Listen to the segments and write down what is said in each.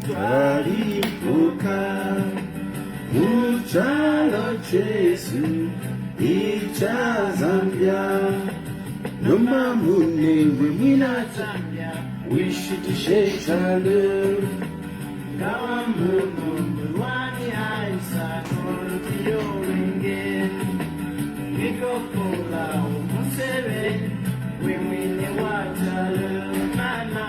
twalipuka muchalo chesu icha Zambia noma munewe mwina Zambia wishitishe chalo kawa muno wani aisa korotiyo wenge nikokola umusebe wemwine wachalo mana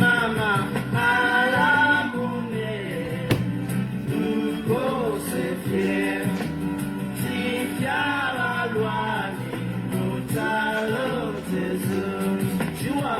Mama, alamune, ukose fiel, si fiala luani, mutalo tesu, chua.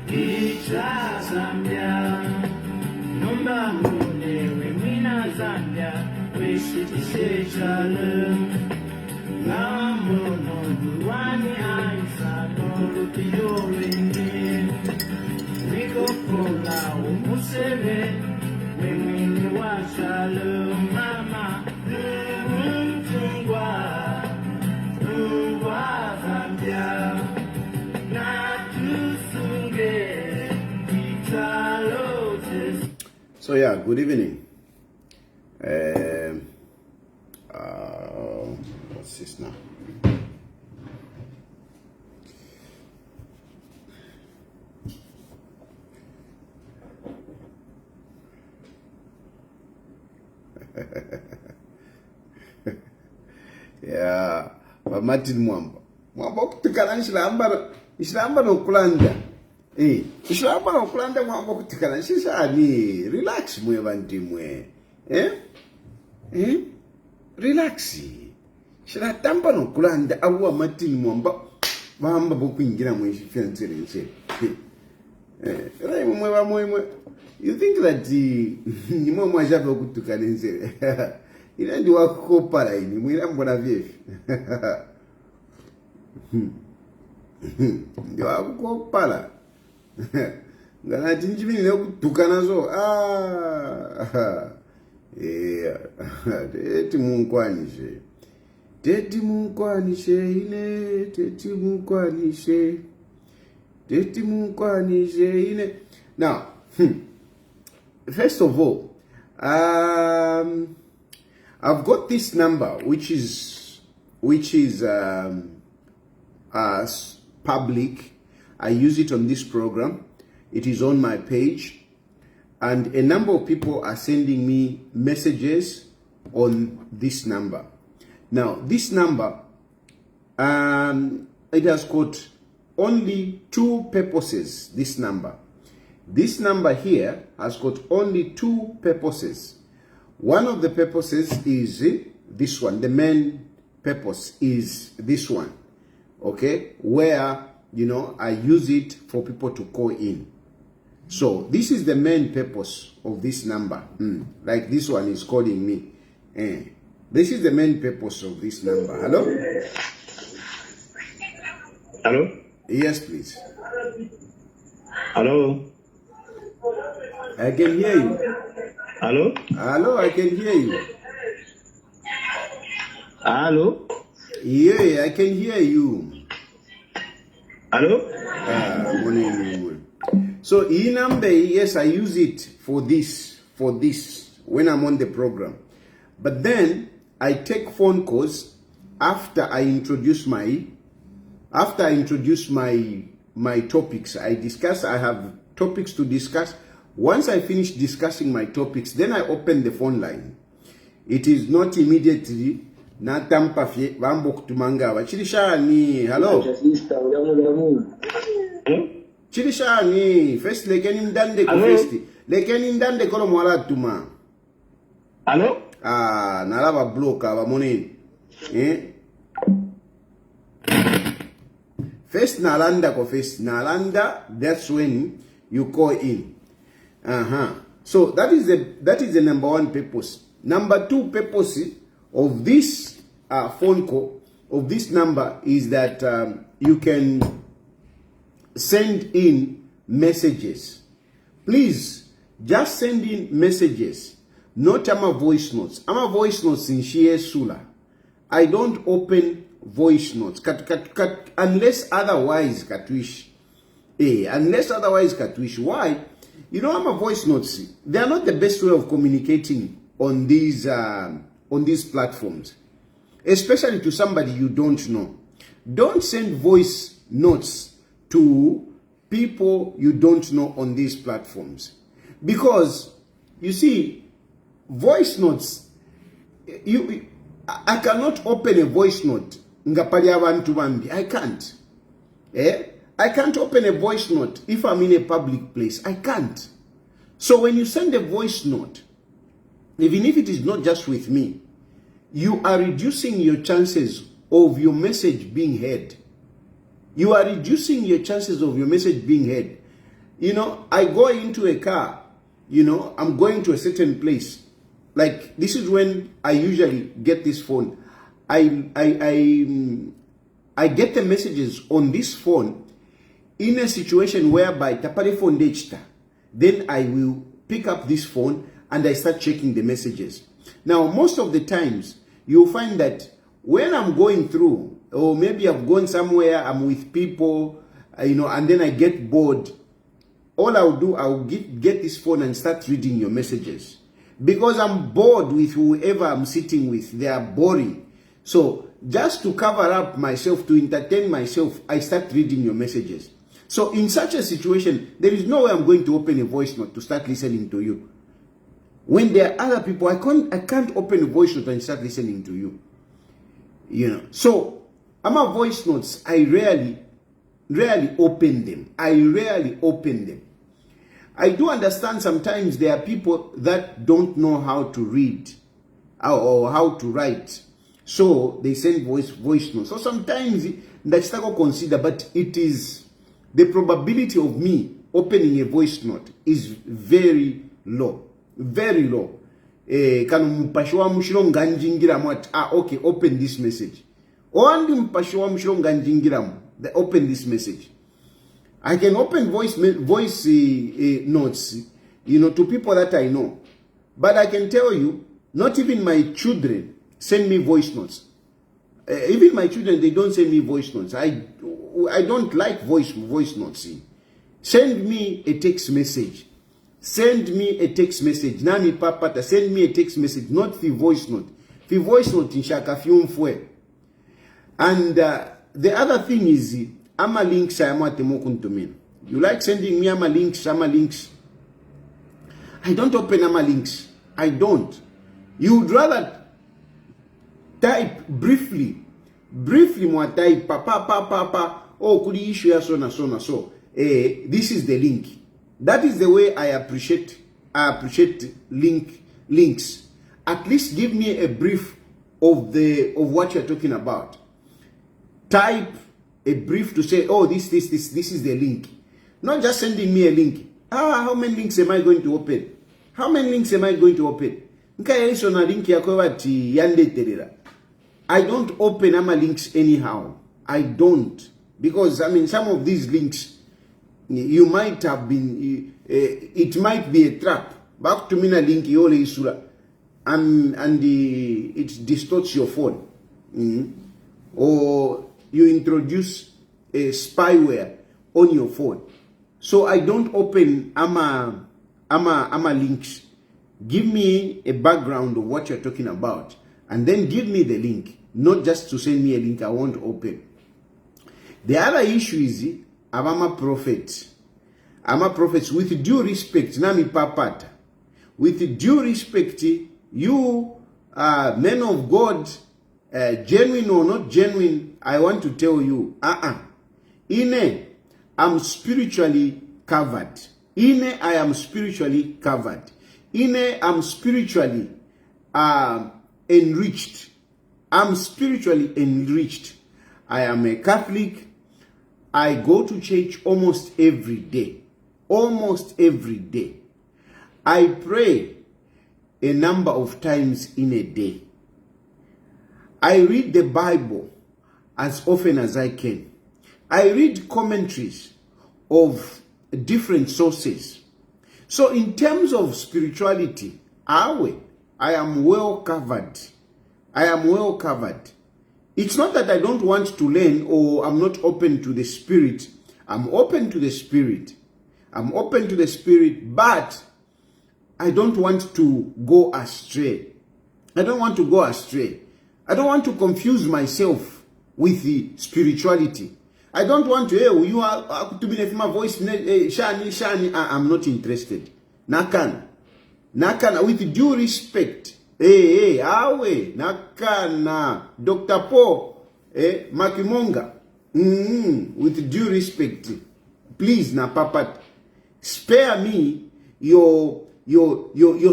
Icha Zambia, nomba munewe mwina Zambia, wishitishe chalo, na mono duwani aisa korotiyo wenge, nikokola umusebe, wemwini wa chalo, mama, mtungwa Zambia. So yeah, good evening. What's this now? Yeah, but Martin Mwamba kutikana nishilamba nokulanda. Nishilamba nokulanda Mwamba kutikana nishishani. Relax mwe banti mwe. Relax. Shilatamba nokulanda awa Martin Mwamba bokuingira mwe shifiansere nche. You think that nimwe mwajabe okutukana nzere. Ina ndi wakopala ini mwira mbona vyefi. Ndio wakopala. Ngana tinjibini leo kutukana zo. Teti munkwanishe. Teti munkwanishe ine. Teti munkwanishe. Teti munkwanishe ine. Now, first of all, I've got this number which is public. I use it on this program. It is on my page, and a number of people are sending me messages on this number. Now, this number, it has got only two purposes. This number here has got only two purposes. One of the purposes is this one. The main purpose is this one, okay, where I use it for people to call in. So this is the main purpose of this number. Like this one is calling me. This is the main purpose of this number. Hello? Hello? Yes, please. Hello? I can hear you. Hello? Hello, I can hear you. Hello? Yeah, I can hear you. Hello? Morning. So E number, yes, I use it for this when I'm on the program. But then I take phone calls after I introduce my topics. I have topics to discuss. Once I finish discussing my topics, then I open the phone line. It is not immediately na tampa fie bambo kutumangawa. Chilishani, hello. Chilishani, first lekeni mdande ko first. Lekeni mdande kono mwala tuma. Hello? Nalaba bloka ba moneni. First nalanda ko first. Nalanda, that's when you call in. So that is the number one purpose. Number two purpose of this phone call, of this number, is that you can send in messages. Please, just send in messages, not voice notes. Voice notes in Shie Sula. I don't open voice notes unless otherwise katwish. Unless otherwise katwish. Why? You know, voice notes, they are not the best way of communicating on these platforms, especially to somebody you don't know. Don't send voice notes to people you don't know on these platforms, because you see, voice notes, I cannot open a voice note. I can't. I can't open a voice note if I'm in a public place. I can't. So when you send a voice note, even if it is not just with me, you are reducing your chances of your message being heard. You are reducing your chances of your message being heard. You know, I go into a car, you know, I'm going to a certain place. Like, this is when I usually get this phone. I get the messages on this phone in a situation whereby tapare phone dechta. Then I will pick up this phone and I start checking the messages. Now, most of the times, you'll find that when I'm going through, or maybe I've gone somewhere, I'm with people, you know, and then I get bored, all I'll do, I'll get this phone and start reading your messages. Because I'm bored with whoever I'm sitting with. They are boring. So, just to cover up myself, to entertain myself, I start reading your messages. So, in such a situation, there is no way I'm going to open a voice note to start listening to you. When there are other people, I can't open a voice note and start listening to you. You know. So, my voice notes, I rarely open them. I rarely open them. I do understand sometimes there are people that don't know how to read or how to write. So, they send voice notes. So, sometimes that's not consider, but it is, the probability of me opening a voice note is very low. Very low. Okay, open this message. Open this message. I can open voice notes, you know, to people that I know. But I can tell you, not even my children send me voice notes. Even my children, they don't send me voice notes. I don't like voice notes. Send me a text message. Send me a text message. Nami papa, send me a text message, not the voice note. The voice note in shaka fiumfwe. And the other thing is, ama links you like sending me ama links. I don't open ama links. I don't. You would rather type briefly mwa type papa oh kuli issue ya so na so. This is the link. That is the way I appreciate links. At least give me a brief of what you're talking about. Type a brief to say, oh, this is the link. Not just sending me a link. how many links am I going to open? How many links am I going to open? Link I don't open ama links anyhow. I don't. Because, I mean, some of these links, you might have been, it might be a trap. Back to me na link yole isura. And it distorts your phone. Or you introduce a spyware on your phone. So I don't open ama links. Give me a background of what you're talking about, and then give me the link. Not just to send me a link I won't open. The other issue is I'm a prophet. I'm a prophet with due respect. Nami papata. With due respect, you men of God, genuine or not genuine, I want to tell you, Ine, I'm spiritually covered. Ine, I am spiritually covered. Ine, I'm spiritually enriched. I'm spiritually enriched. I am a Catholic. I go to church almost every day. Almost every day. I pray a number of times in a day. I read the Bible as often as I can. I read commentaries of different sources. So in terms of spirituality, I am well covered. I am well covered. It's not that I don't want to learn or I'm not open to the Spirit. I'm open to the Spirit. I'm open to the Spirit, but I don't want to go astray. I don't want to go astray. I don't want to confuse myself with the spirituality. I don't want to, hey, you are to be my voice, shani, I'm not interested. Nakana, with due respect. Hey, awe, nakana, Dr. Paul, Makimonga, with due respect. Please, na papa, spare me your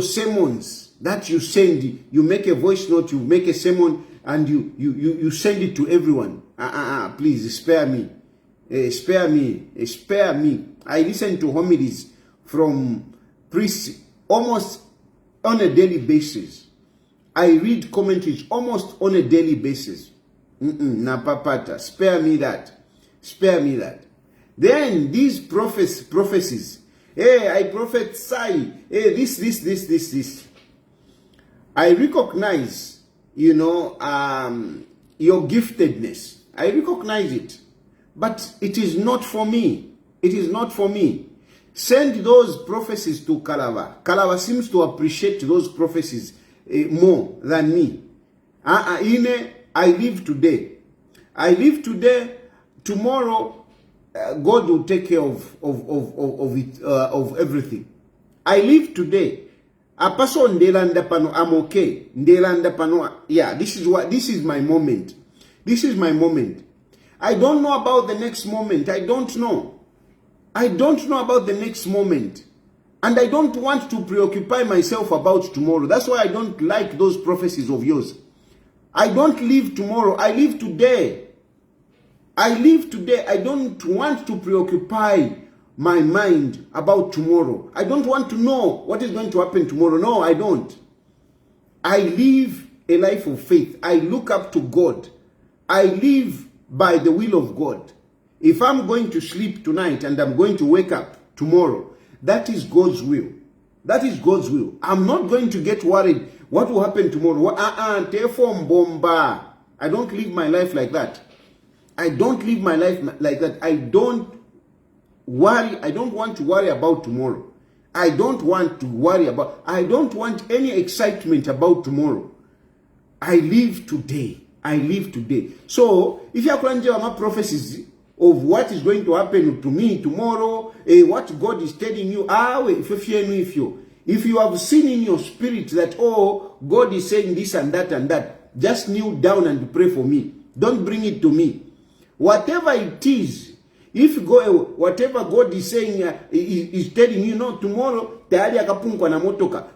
sermons that you send. You make a voice note, you make a sermon, and you send it to everyone. Please spare me. Spare me. I listen to homilies from priests almost on a daily basis. I read commentaries almost on a daily basis. Na papata. Spare me that. Spare me that. Then these prophecies. Hey, I prophesy. Hey, this. I recognize, your giftedness. I recognize it. But it is not for me. It is not for me. Send those prophecies to Kalava. Kalava seems to appreciate those prophecies more than me. I live today. I live today. Tomorrow, God will take care of it, of everything. I live today. A person ndelanda pano, I'm okay. Ndelanda pano, yeah. This is my moment. This is my moment. I don't know about the next moment. I don't know. I don't know about the next moment. And I don't want to preoccupy myself about tomorrow. That's why I don't like those prophecies of yours. I don't live tomorrow. I live today. I live today. I don't want to preoccupy my mind about tomorrow. I don't want to know what is going to happen tomorrow. No, I don't. I live a life of faith. I look up to God. I live by the will of God. If I'm going to sleep tonight and I'm going to wake up tomorrow, that is God's will. That is God's will. I'm not going to get worried. What will happen tomorrow? I don't live my life like that. I don't live my life like that. I don't worry. I don't want to worry about tomorrow. I don't want to worry about. I don't want any excitement about tomorrow. I live today. I live today. So, if you are prophecies of what is going to happen to me tomorrow, what God is telling you, if you have seen in your spirit that, oh, God is saying this and that, just kneel down and pray for me. Don't bring it to me. Whatever it is, whatever God is saying, is telling you, no, tomorrow,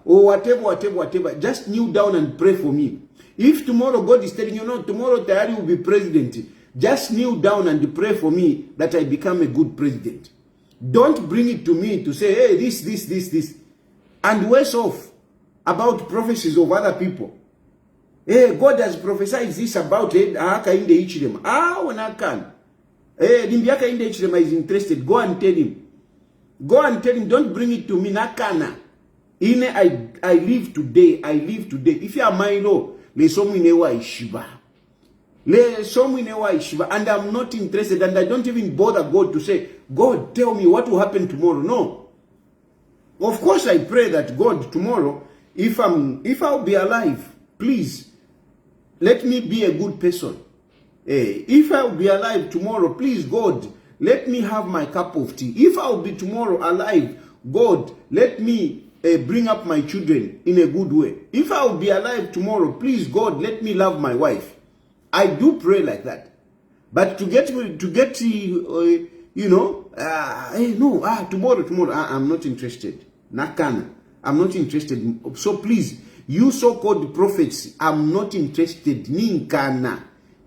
or whatever, just kneel down and pray for me. If tomorrow God is telling you, no, tomorrow Tayali will be president, just kneel down and pray for me that I become a good president. Don't bring it to me to say, hey, this. And worse off, about prophecies of other people. Hey, God has prophesied this about Haka in the Ichirema. When I can. Hey, Dimbiaka in the Ichirema is interested. Go and tell him. Go and tell him, don't bring it to me. Nakana. I live today. If you are my law, le sominewa ishiba. And I'm not interested, and I don't even bother God to say, God, tell me what will happen tomorrow. No. Of course I pray that God tomorrow, if I'll be alive, please let me be a good person. If I'll be alive tomorrow, please God, let me have my cup of tea. If I'll be tomorrow alive, God, let me bring up my children in a good way. If I'll be alive tomorrow, please God, let me love my wife. I do pray like that. But to get tomorrow, I'm not interested. Nakana, I'm not interested. So please, you so-called prophets, I'm not interested. Ninkana.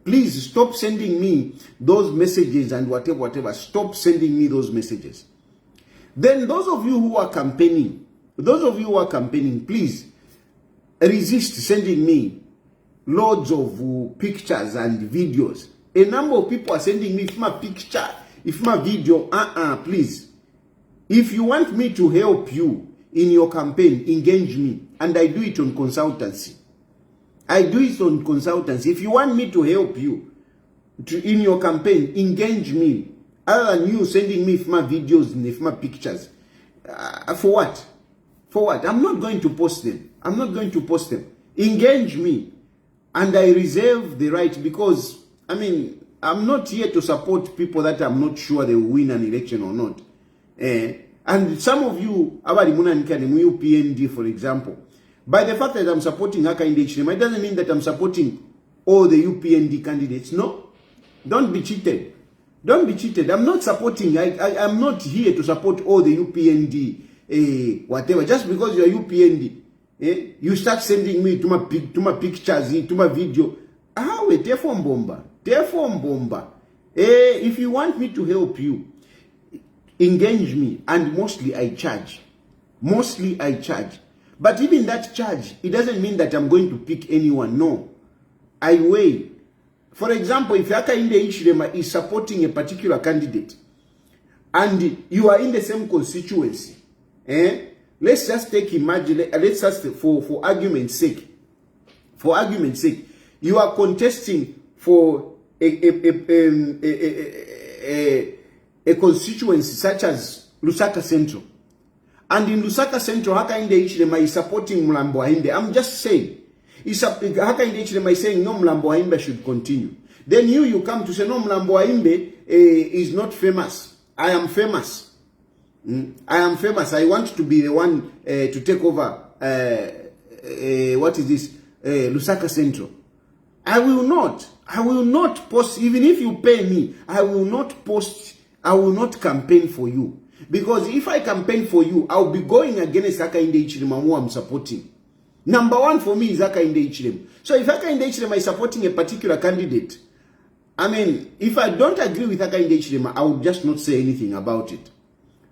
Please stop sending me those messages and whatever. Stop sending me those messages. Then those of you who are campaigning, please resist sending me loads of pictures and videos. A number of people are sending me my picture, if my video, please. If you want me to help you in your campaign, engage me. And I do it on consultancy. If you want me to help you in your campaign, engage me. Other than you sending me my videos and my pictures. For what? I'm not going to post them. Engage me. And I reserve the right, because, I'm not here to support people that I'm not sure they will win an election or not. And some of you, UPND, for example, by the fact that I'm supporting Haka in the Ichirema, it doesn't mean that I'm supporting all the UPND candidates. No. Don't be cheated. I'm not supporting, I'm not here to support all the UPND, whatever. Just because you're UPND, you start sending me to my pictures, to my video. Therefore bomba. If you want me to help you, engage me, and mostly I charge. But even that charge, it doesn't mean that I'm going to pick anyone. No. I weigh. For example, if Haka in the Ichirema is supporting a particular candidate, and you are in the same constituency, let's just for argument's sake, you are contesting for a constituency such as Lusaka Central. And in Lusaka Central, Haka in the Ichirema is supporting Mlambo Haimbe. I'm just saying, Haka in the Ichirema is saying no, Mlambo Haimbe should continue. Then you come to say no, Mlambo Haimbe is not famous. I am famous. I want to be the one to take over. Lusaka Central. I will not post, even if you pay me, I will not campaign for you. Because if I campaign for you, I'll be going against Haka in the Ichirema who I'm supporting. Number one for me is Haka in the Ichirema. So if Haka in the Ichirema is supporting a particular candidate, if I don't agree with Haka in the Ichirema, I will just not say anything about it.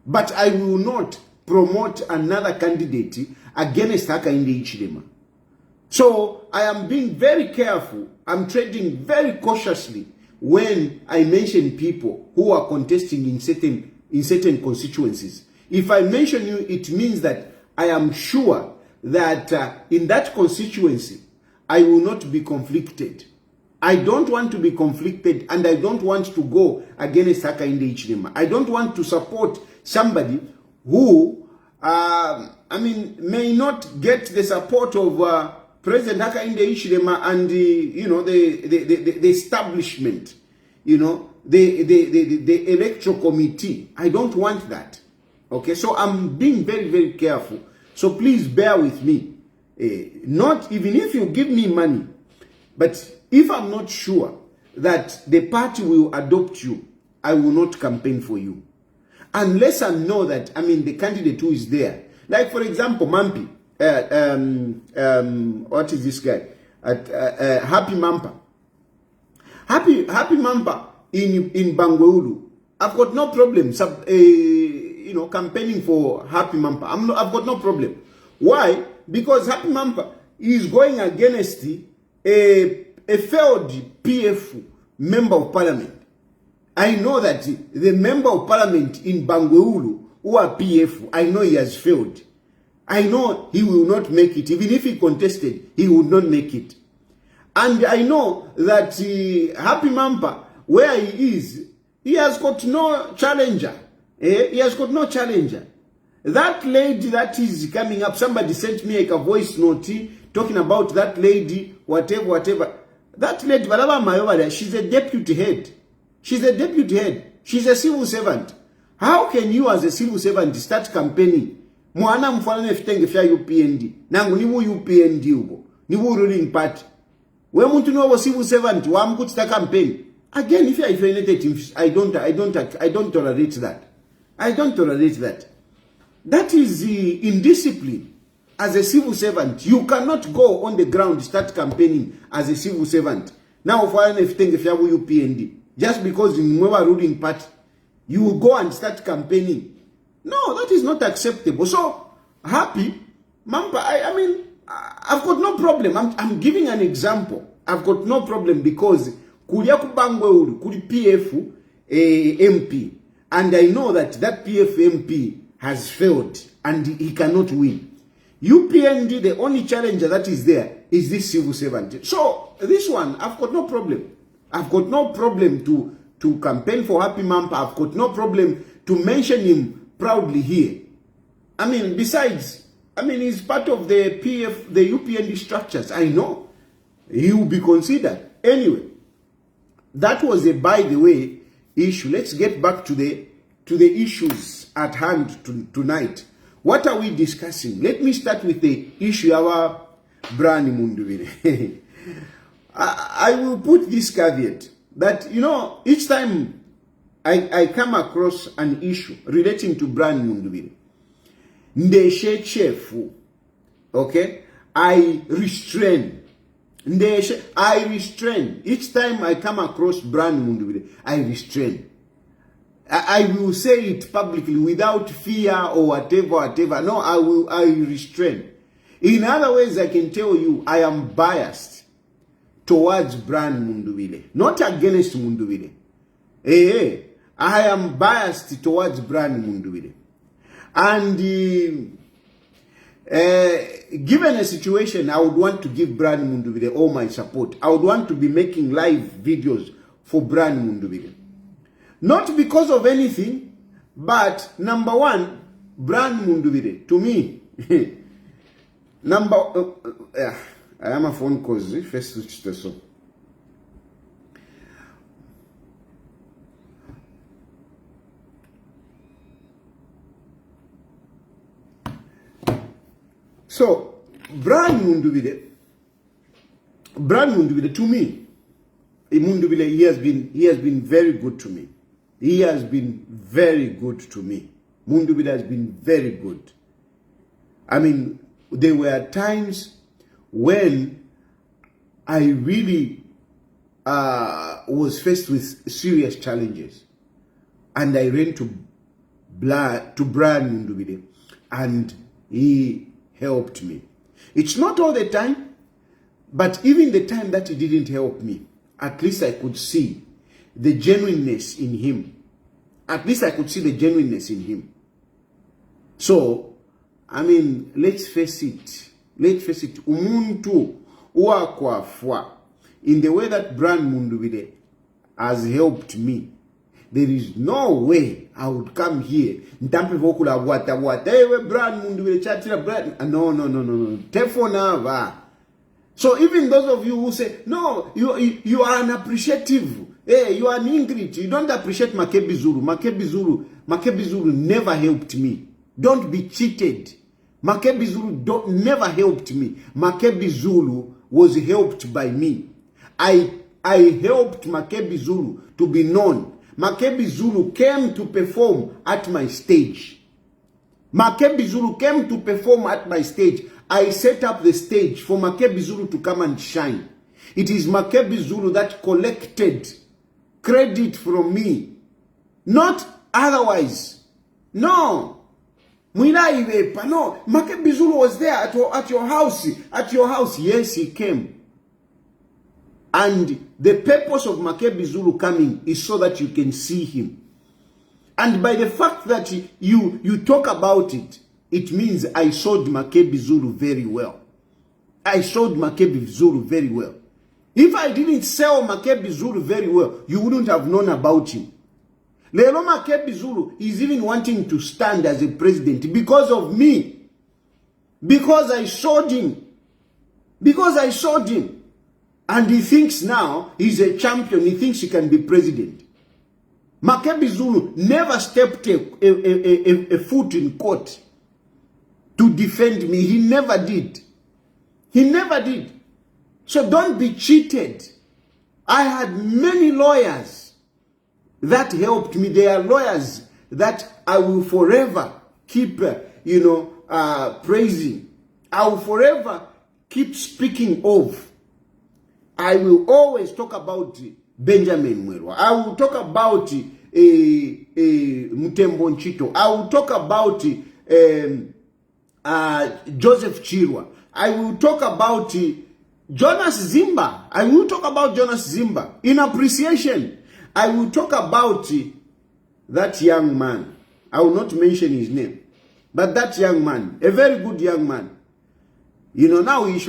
But I will not promote another candidate against Haka in the Ichirema. So I am being very careful. I'm trading very cautiously when I mention people who are contesting in certain constituencies. If I mention you, it means that I am sure that in that constituency, I will not be conflicted. I don't want to be conflicted, and I don't want to go against Haka in the Ichirema. I don't want to support somebody who, may not get the support of President Haka in the Ichirema and the establishment, the electoral committee. I don't want that. Okay, so I'm being very, very careful. So please bear with me. Not even if you give me money, but if I'm not sure that the party will adopt you, I will not campaign for you. Unless I know that, the candidate who is there. Like, for example, Mampi. What is this guy? Happy Mampa. Happy Mampa in Bangweulu. I've got no problem campaigning for Happy Mampa. I've got no problem. Why? Because Happy Mampa is going against a failed PF member of parliament. I know that the member of parliament in Bangweulu, who are PF, I know he has failed. I know he will not make it. Even if he contested, he would not make it. And I know that Happy Mampa, where he is, he has got no challenger. He has got no challenger. That lady that is coming up, somebody sent me like a voice note talking about that lady, whatever. That lady, she's a deputy head. She's a deputy head. She's a civil servant. How can you as a civil servant start campaigning? Mwana mfana fitenge fya UPND. Nangu niwu UPND ugo. Niwu ruling party. We muntu no civil servant wa mkutita campaign. Again, if you are affiliated, I don't tolerate that. I don't tolerate that. That is indiscipline. As a civil servant, you cannot go on the ground start campaigning as a civil servant. Now, for anything, if you have UPND, just because in Mwewa ruling party, you will go and start campaigning. No, that is not acceptable. So, Happy Mampa, I mean, I've got no problem. I'm giving an example. I've got no problem because Kulia Kubangweulu, Kuli PF MP, and I know that PF MP has failed and he cannot win. UPND, the only challenger that is there is this civil servant. So this one, I've got no problem. I've got no problem to campaign for Happy Mampa. I've got no problem to mention him proudly here. I mean, besides, he's part of the UPND structures. I know he will be considered. Anyway, that was a by the way issue. Let's get back to the issues at hand tonight. What are we discussing? Let me start with the issue of Brani Mundubile. I will put this caveat that, each time I come across an issue relating to Brani Mundubile, Ndeshe chefu, okay, I restrain. Each time I come across Brani Mundubile, I restrain. I will say it publicly without fear or whatever. No, I restrain. In other ways, I can tell you I am biased towards Brani Mundubile, not against Mundubile. I am biased towards Brani Mundubile. And given a situation, I would want to give Brani Mundubile all my support. I would want to be making live videos for Brani Mundubile. Not because of anything, but number one, Brani Mundubile, to me, I am a phone call, first switch to so. So, Brani Mundubile, to me, Mundubile, he has been very good to me. He has been very good to me. Mundubile has been very good. I mean, there were times when I really was faced with serious challenges, and I ran to Brani Mundubile, and he helped me. It's not all the time, but even the time that he didn't help me, at least I could see the genuineness in him. At least I could see the genuineness in him. So, I mean, let's face it. Umuntu uakwafwa. In the way that Brani Mundubile has helped me, there is no way I would come here. Ntampe vokula wata. Ewe Brani Mundubile chatira Brani. No. Tefonava. So even those of you who say, no, you are unappreciative. Hey, you are an Ingrid. You don't appreciate Makebi Zulu. Makebi Zulu never helped me. Don't be cheated. Makebi Zulu never helped me. Makebi Zulu was helped by me. I helped Makebi Zulu to be known. Makebi Zulu came to perform at my stage. Makebi Zulu came to perform at my stage. I set up the stage for Makebi Zulu to come and shine. It is Makebi Zulu that collected credit from me. Not otherwise. No. Mwinaivepa. No. Makebi Zulu was there at your house. At your house. Yes, he came. And the purpose of Makebi Zulu coming is so that you can see him. And by the fact that you talk about it, it means I sold Makebi Zulu very well. I sold Makebi Zulu very well. If I didn't sell Makebi Zulu very well, you wouldn't have known about him. Lelo Makebi Zulu is even wanting to stand as a president because of me. Because I sold him. Because I sold him. And he thinks now he's a champion. He thinks he can be president. Makebi Zulu never stepped a foot in court to defend me. He never did. He never did. So don't be cheated. I had many lawyers that helped me. They are lawyers that I will forever keep, praising. I will forever keep speaking of. I will always talk about Benjamin Mwelwa. I will talk about Mutembo Nchito. I will talk about Joseph Chirwa. I will talk about Jonas Zimba. I will talk about Jonas Zimba in appreciation. I will talk about that young man. I will not mention his name. But that young man, a very good young man. Now he is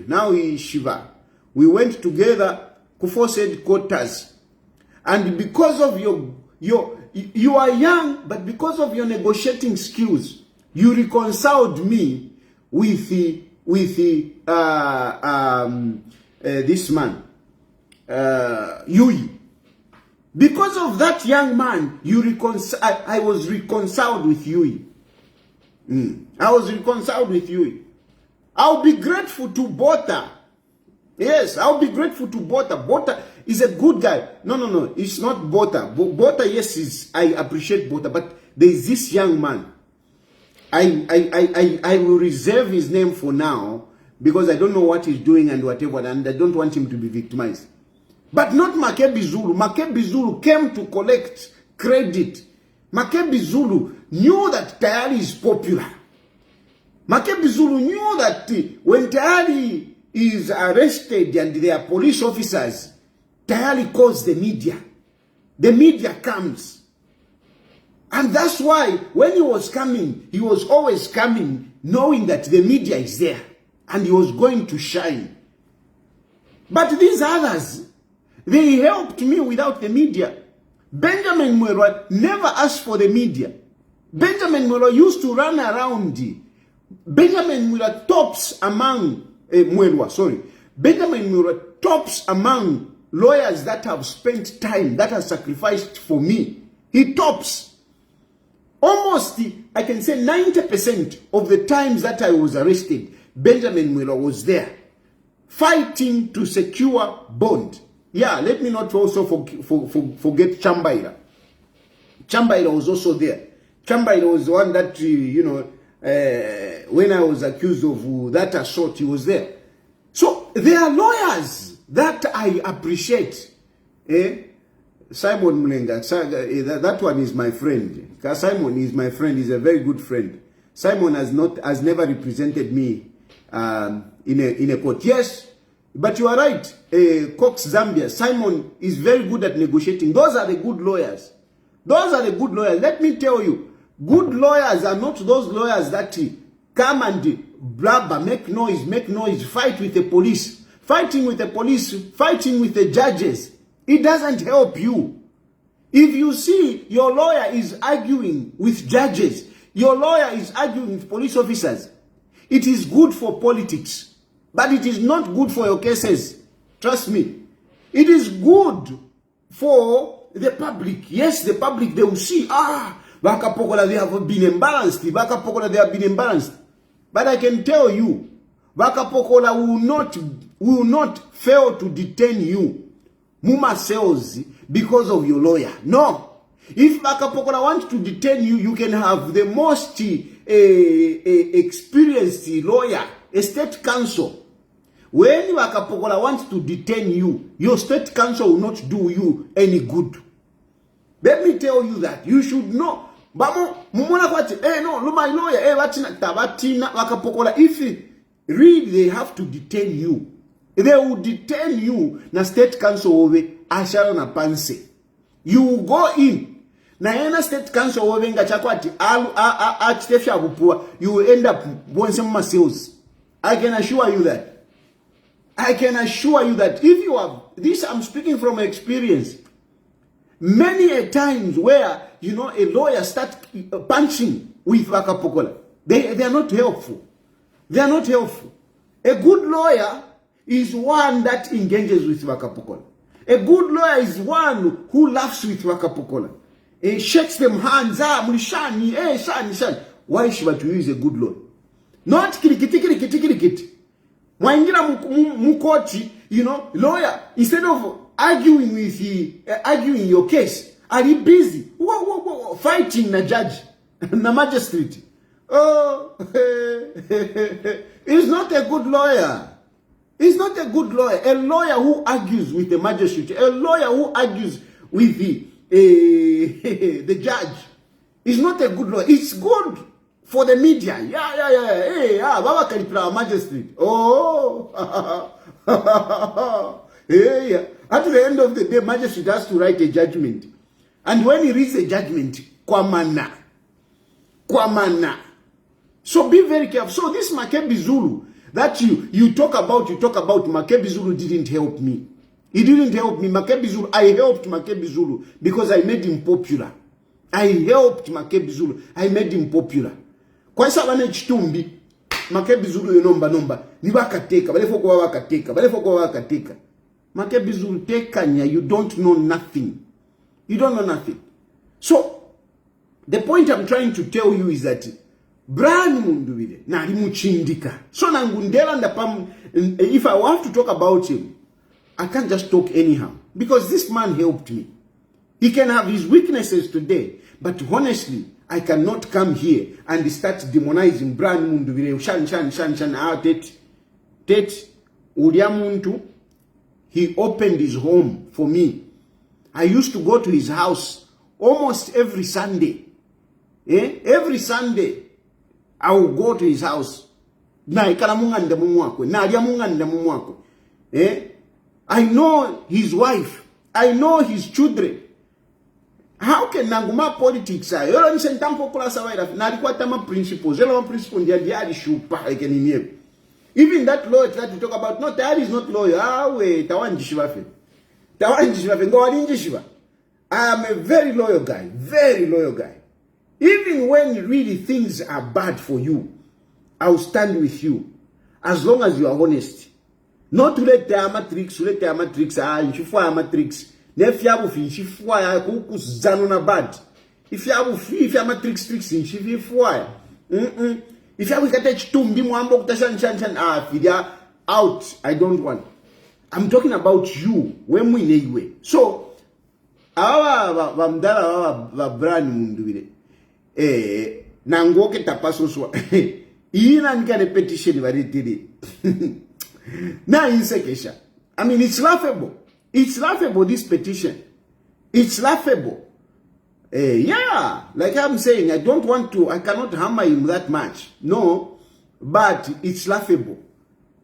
now he is Shiva. We went together to force headquarters. And because of you are young, but because of your negotiating skills, you reconciled me with this man, Yui. Because of that young man, I was reconciled with Yui. I was reconciled with Yui. I'll be grateful to Bota. Yes, I'll be grateful to Bota. Bota is a good guy. No, it's not Bota. Bota, yes, I appreciate Bota, but there is this young man. I will reserve his name for now because I don't know what he's doing and whatever, and I don't want him to be victimized. But not Makebi Zulu. Makebi Zulu came to collect credit. Makebi Zulu knew that Tayali is popular. Makebi Zulu knew that when Tayali is arrested and there are police officers, Tayali calls the media. The media comes. And that's why when he was coming, he was always coming knowing that the media is there and he was going to shine. But these others, they helped me without the media. Benjamin Mwelwa never asked for the media. Benjamin Mwelwa used to run around. Benjamin Mwelwa tops among Benjamin Mwelwa tops among lawyers that have spent time, that have sacrificed for me. He tops. Almost, I can say 90% of the times that I was arrested, Benjamin Mwelwa was there, fighting to secure bond. Yeah, let me not also forget Chambaira. Chambaira was also there. Chambaira was the one that, when I was accused of that assault, he was there. So there are lawyers that I appreciate. Simon Mlenga, that one is my friend. Simon is my friend, he's a very good friend. Simon has never represented me in a court. Yes, but you are right. Cox Zambia, Simon is very good at negotiating. Those are the good lawyers. Those are the good lawyers. Let me tell you, good lawyers are not those lawyers that come and blabber, make noise, fight with the police. Fighting with the police, fighting with the judges. It doesn't help you. If you see your lawyer is arguing with judges, your lawyer is arguing with police officers, it is good for politics, but it is not good for your cases. Trust me. It is good for the public. Yes, the public, they will see, Bakapokola, they have been imbalanced. Bakapokola, they have been imbalanced. But I can tell you, Bakapokola will not fail to detain you. Muma sells because of your lawyer. No. If Bakapokola wants to detain you, you can have the most experienced lawyer, a state counsel. When Bakapokola wants to detain you, your state counsel will not do you any good. Let me tell you that. You should know. Bamu mumona kwati no my lawyer batina wakapokola. If really they have to detain you, they will detain you na state council over ashara na panse. You will go in na yena state council over nga chakwati Chilufya bupua, you will end up bonsema sales. I can assure you that. I can assure you that if you have this, I'm speaking from experience. Many a times where, a lawyer start punching with Wakapokola. They are not helpful. They are not helpful. A good lawyer is one that engages with Wakapokola. A good lawyer is one who laughs with Wakapokola. He shakes them hands, shani. Why should you use a good lawyer? Not kirikiti. Mwaingira mukoti, lawyer, instead of arguing your case, are you busy fighting the judge, the magistrate? Oh, he's not a good lawyer. He's not a good lawyer. A lawyer who argues with the magistrate, a lawyer who argues with the judge, is not a good lawyer. It's good for the media. Hey, Baba Kalipra magistrate. Oh, hey. At the end of the day, magistrate has to write a judgment. And when he reads a judgment, kwamana. So be very careful. So this Makebi Zulu that you talk about, Makebi Zulu didn't help me. He didn't help me. Makebi Zulu, I helped Makebi Zulu because I made him popular. I helped Makebi Zulu. I made him popular. Kwa sababu chitumbi, Makebi Zulu nomba. Ni wakateka, balefo kwa wakateka. Makebi Zulu tekanya, you don't know nothing. You don't know nothing. So, the point I'm trying to tell you is that Brian Mundubile, na limuchindika. So nangundela ndapam, if I have to talk about him, I can't just talk anyhow. Because this man helped me. He can have his weaknesses today, but honestly, I cannot come here and start demonizing Brian Mundubile. Shan, tet, Uriamuntu. He opened his home for me. I used to go to his house almost every Sunday. Every Sunday, I will go to his house. I know his wife. I know his children. How can Nanguma politics say? Principles. Even that lawyer that you talk about, no, Tayali is not lawyer. Tawan Jishivafe. I am a very loyal guy. Even when really things are bad for you, I will stand with you. As long as you are honest. Not to let the matrix, matrix. Nefiabu fi, shifwa, kukus zanuna bad. If you have free, if you have matrix, shifwa. If you have out, I don't want. I'm talking about you when we anyway. So, our brand mundubile. Nangoke tapaso swa. Ina nika repetition varitiri. Na insekesha. I mean, it's laughable. It's laughable, this petition. It's laughable. Yeah, like I'm saying, I cannot hammer him that much. No, but it's laughable.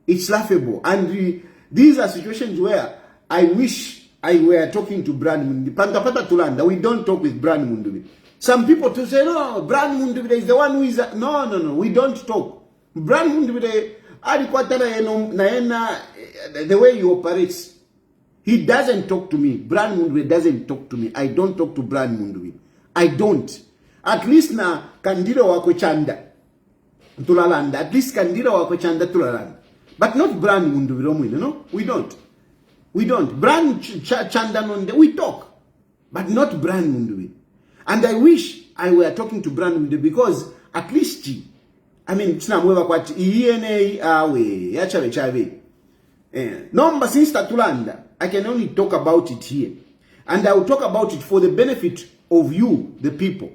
It's laughable. And these are situations where I wish I were talking to Brand Mundubi. Pantapata Tulanda, we don't talk with Brand Mundubi. Some people to say, no, Brand Mundubi is the one who is... No, we don't talk. Brand Mundubi, the way he operates, he doesn't talk to me. Brand Mundubi doesn't talk to me. I don't talk to Brand Mundubi. I don't. At least na kandida wako chanda tulalanda. At least kandida wako chanda tulalanda. But not Brand Mundubi, no? We don't. Brand chanda nonde. We talk. But not Brand Mundubi. And I wish I were talking to Brand Mundubi because at least, I mean, tunamweva kwa ENA awe. Yachave. Number since Tatulanda, I can only talk about it here. And I will talk about it for the benefit of you, the people.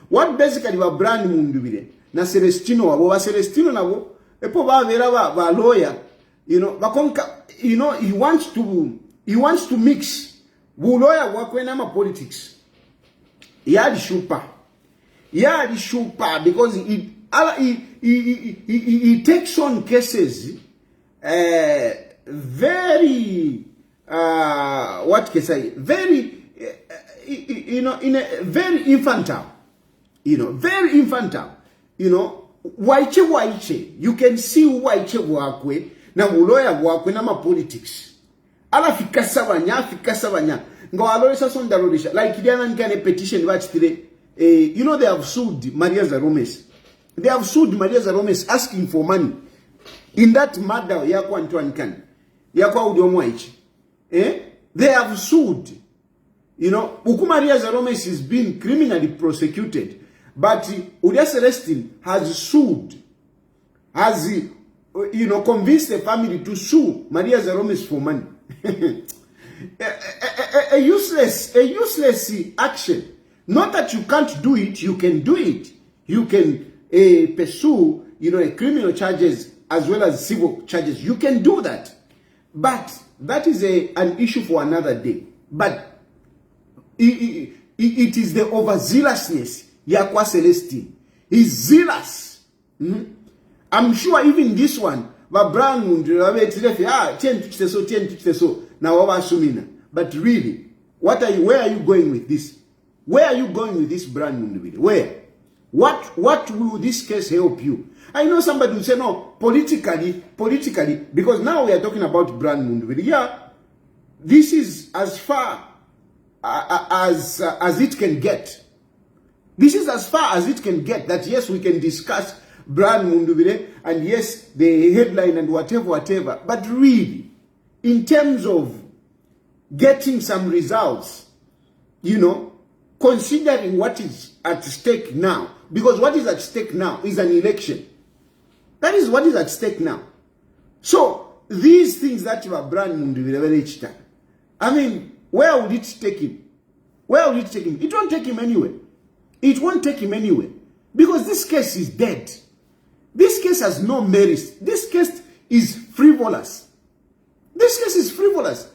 What basically wa Brand Mundubile na Celestino wabo wa Celestino nabo epo ba vera ba lawyer, he wants to mix bu lawyer wakwe na ma politics. Yadi shupa. Yeah, the shupa, because he takes on cases very what can I say, very in a very infantile, very infantile, waiche, you can see waiche wakwe na uloya wakwe na ma politics ala fikasa banya ngo aloresa sondarorisha like diana ngane petition watch today. They have sued Maria Zaromes. They have sued Maria Zaromes asking for money in that murder yakwa Ntwankan yakwa Udiomwaichi. They have sued. Uku Maria Zaromes is being criminally prosecuted, but Udia Celestine has sued, has convinced the family to sue Maria Zaromes for money. a useless action. Not that you can't do it, you can do it. You can pursue, criminal charges as well as civil charges. You can do that. But that is an issue for another day. But it is the overzealousness. Yakwa Celestine. He's zealous. I'm sure even this one, but really, where are you going with this? Where are you going with this brand new video? Where? What will this case help you? I know somebody will say, no, politically, because now we are talking about brand new video. Yeah, this is as far as it can get. This is as far as it can get, that yes, we can discuss brand new video, and yes, the headline and whatever. But really, in terms of getting some results, considering what is at stake now, because what is at stake now is an election. That is what is at stake now. So these things that you are brand new each time, I mean, where would it take him? Where would it take him? It won't take him anywhere. It won't take him anywhere, because this case is dead. This case has no merit. This case is frivolous. This case is frivolous.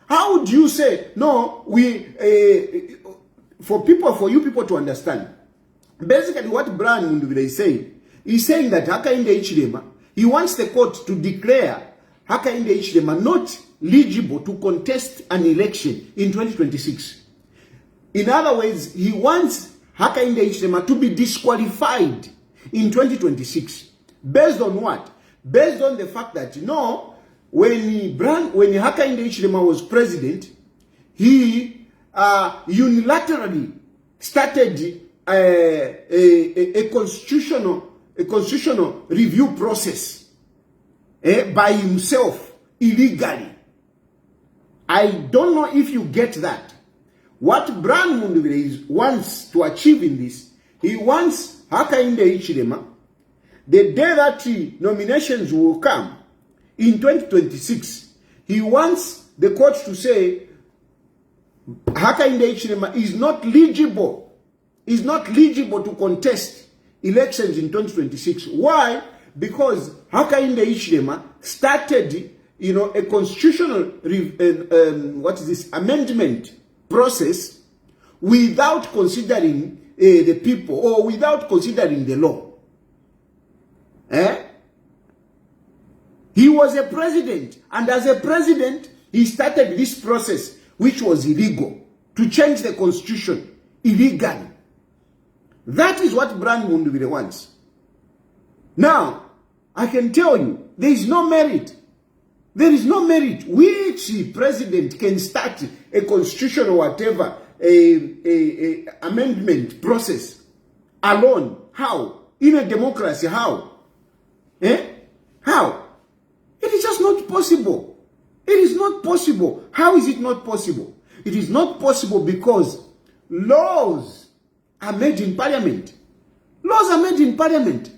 How would you say, no, for you people to understand, basically what Brian Munduvile is saying that Hakainde Hichilema, he wants the court to declare Hakainde Hichilema not eligible to contest an election in 2026. In other words, he wants Hakainde Hichilema to be disqualified in 2026. Based on what? Based on the fact that, when Hakainde Hichilema was president, he unilaterally started a constitutional review process by himself illegally. I don't know if you get that. What Brian Munduvile wants to achieve in this, he wants Hakainde Hichilema, the day that nominations will come in 2026, he wants the court to say Hakainde Hichilema is not eligible to contest elections in 2026. Why? Because Hakainde Hichilema started, a constitutional amendment process without considering the people or without considering the law. He was a president, and as a president, he started this process, which was illegal, to change the constitution illegally. That is what Brian Munduvile wants. Now, I can tell you, there is no merit. There is no merit. Which president can start a constitution or whatever, a amendment process alone? How? In a democracy, how? How? It is just not possible. It is not possible. How is it not possible? It is not possible because laws are made in parliament. Laws are made in parliament.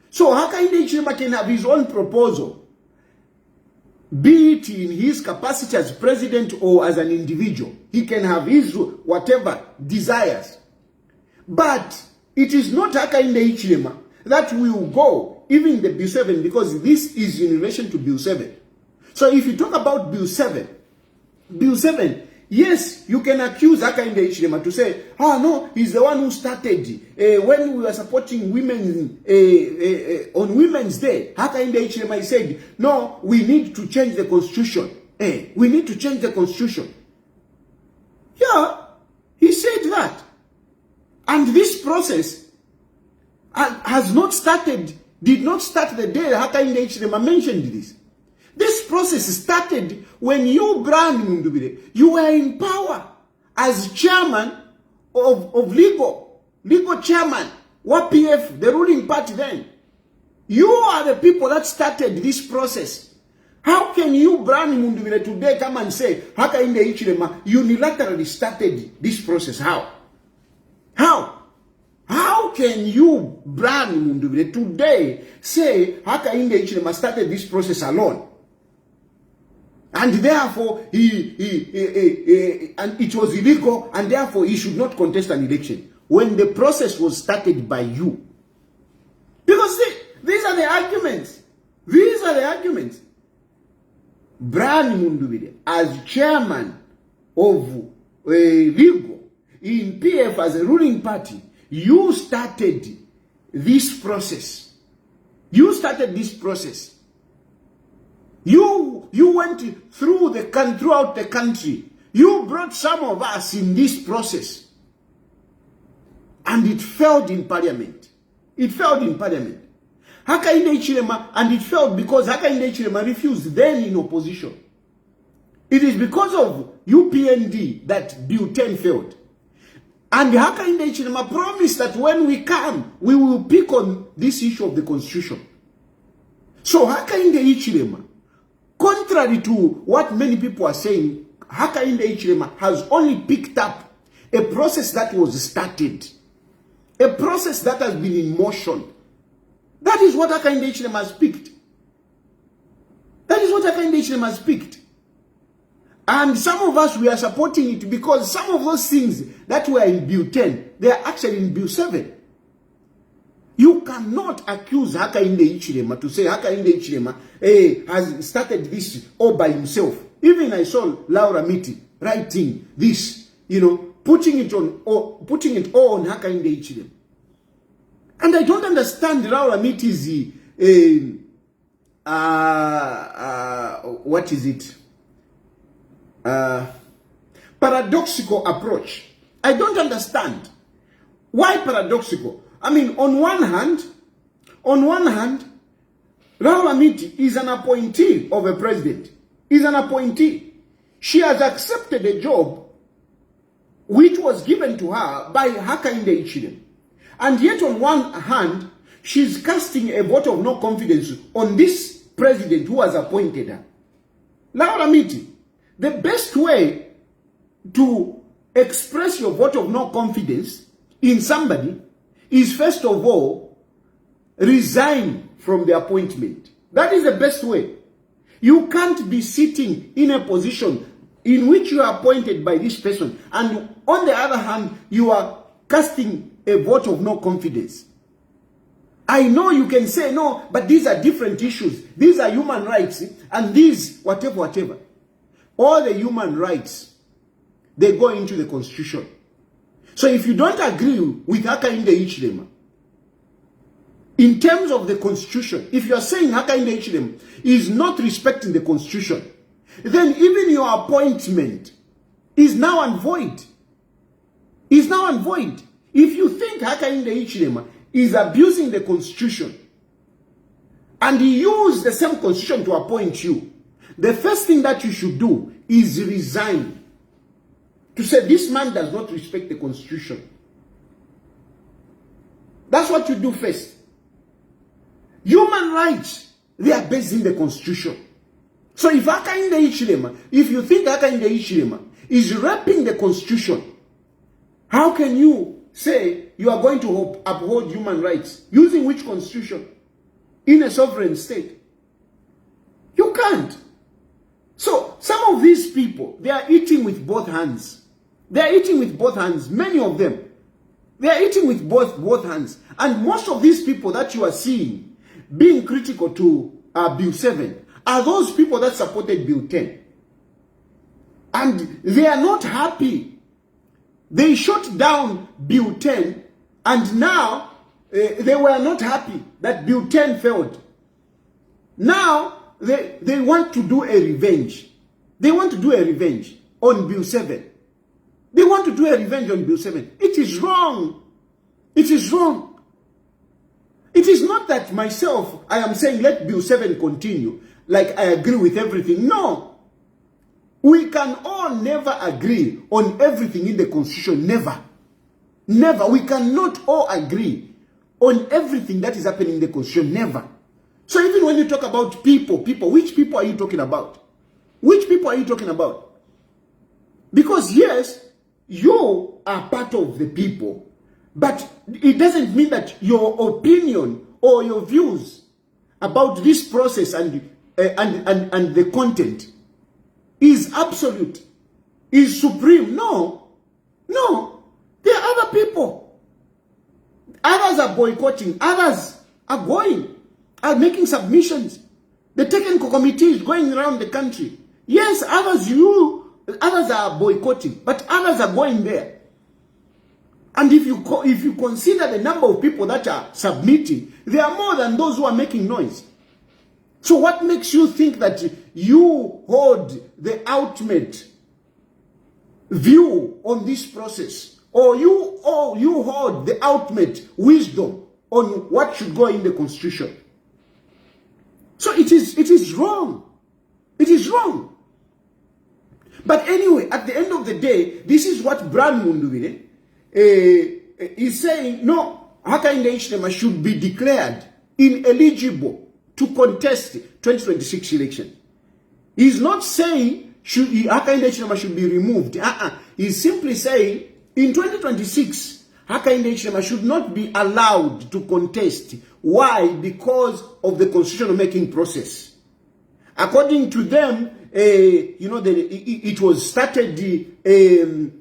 So Hakainde Hichilema can have his own proposal, be it in his capacity as president or as an individual. He can have his whatever desires. But it is not Hakainde Hichilema that will go, even the Bill 7, because this is in relation to Bill 7. So if you talk about Bill 7 Yes, you can accuse Hakainde Hichilema to say, no, he's the one who started when we were supporting women on Women's Day. Hakainde Hichilema said, no, we need to change the constitution. We need to change the constitution. Yeah, he said that. And this process has not started, did not start the day Hakainde Hichilema mentioned this. This process started when you, Brian Mundubire, you were in power as chairman of legal chairman, YPF, the ruling party then. You are the people that started this process. How can you, Brian Mundubire, today come and say, Hakainde Hichilema unilaterally started this process? How? How can you, Brian Mundubire, today say Hakainde Hichilema started this process alone? And therefore, and it was illegal, and therefore he should not contest an election when the process was started by you. Because these are the arguments. These are the arguments. Brian Mundubire, as chairman of legal in PF as a ruling party, you started this process. You started this process. You went throughout the country. You brought some of us in this process. And it failed in parliament. It failed in parliament. Hakainde Hichilema, and it failed because Hakainde Hichilema refused then in opposition. It is because of UPND that Bill 10 failed. And Hakainde Hichilema promised that when we come, we will pick on this issue of the constitution. So Hakainde Hichilema, contrary to what many people are saying, Hakainde Hichilema has only picked up a process that was started. A process that has been in motion. That is what Hakainde Hichilema has picked. That is what Hakainde Hichilema has picked. And some of us, we are supporting it because some of those things that were in Bill 10, they are actually in Bill 7. You cannot accuse Hakainde Hichilema to say Hakainde Hichilema has started this all by himself. Even I saw Laura Miti writing this, putting it all on Hakainde Hichilema. And I don't understand Laura Miti's what is it? Paradoxical approach. I don't understand. Why paradoxical? I mean, on one hand, Laura Miti is an appointee of a president. Is an appointee. She has accepted a job which was given to her by Hakainde Hichilema. And yet on one hand, she's casting a vote of no confidence on this president who has appointed her. Laura Miti, the best way to express your vote of no confidence in somebody is first of all, resign from the appointment. That is the best way. You can't be sitting in a position in which you are appointed by this person, and on the other hand, you are casting a vote of no confidence. I know you can say, no, but these are different issues. These are human rights, and these, whatever. All the human rights, they go into the constitution. So if you don't agree with Hakainde Hichilema, in terms of the constitution, if you are saying Hakainde Hichilema is not respecting the constitution, then even your appointment is now void. Is now void. If you think Hakainde Hichilema is abusing the constitution, and he used the same constitution to appoint you, the first thing that you should do is resign. To say this man does not respect the constitution. That's what you do first. Human rights, they are based in the constitution. So if Hakainde Hichilema, if you think Hakainde Hichilema is raping the constitution, how can you say you are going to uphold human rights? Using which constitution? In a sovereign state? You can't. So some of these people, they are eating with both hands. They are eating with both hands. Many of them. They are eating with both hands. And most of these people that you are seeing being critical to Bill 7 are those people that supported Bill 10. and they are not happy. They shot down Bill 10, and now they were not happy that Bill 10 failed. Now they want to do a revenge. They want to do a revenge on Bill 7. They want to do a revenge on Bill 7. It is wrong. It is wrong. It is not that myself, I am saying let Bill 7 continue, like I agree with everything. No. We can all never agree on everything in the Constitution. Never. Never. We cannot all agree on everything that is happening in the Constitution. Never. So even when you talk about people, which people are you talking about? Which people are you talking about? Because yes, you are part of the people, but it doesn't mean that your opinion or your views about this process and the content is absolute, is supreme. No. No. There are other people. Others are boycotting. Others are going, are making submissions. The technical committee is going around the country. Yes, others are boycotting, but others are going there. And if you consider the number of people that are submitting, there are more than those who are making noise. So what makes you think that you hold the ultimate view on this process, or you hold the ultimate wisdom on what should go in the Constitution? So it is wrong. It is wrong. But anyway, at the end of the day, this is what Brian Mundubile is saying. No, Hakainde Hichilema should be declared ineligible to contest 2026 election. He's not saying Hakainde Hichilema should be removed. He's simply saying in 2026, Hakainde Hichilema should not be allowed to contest. Why? Because of the constitutional making process. According to them, it was started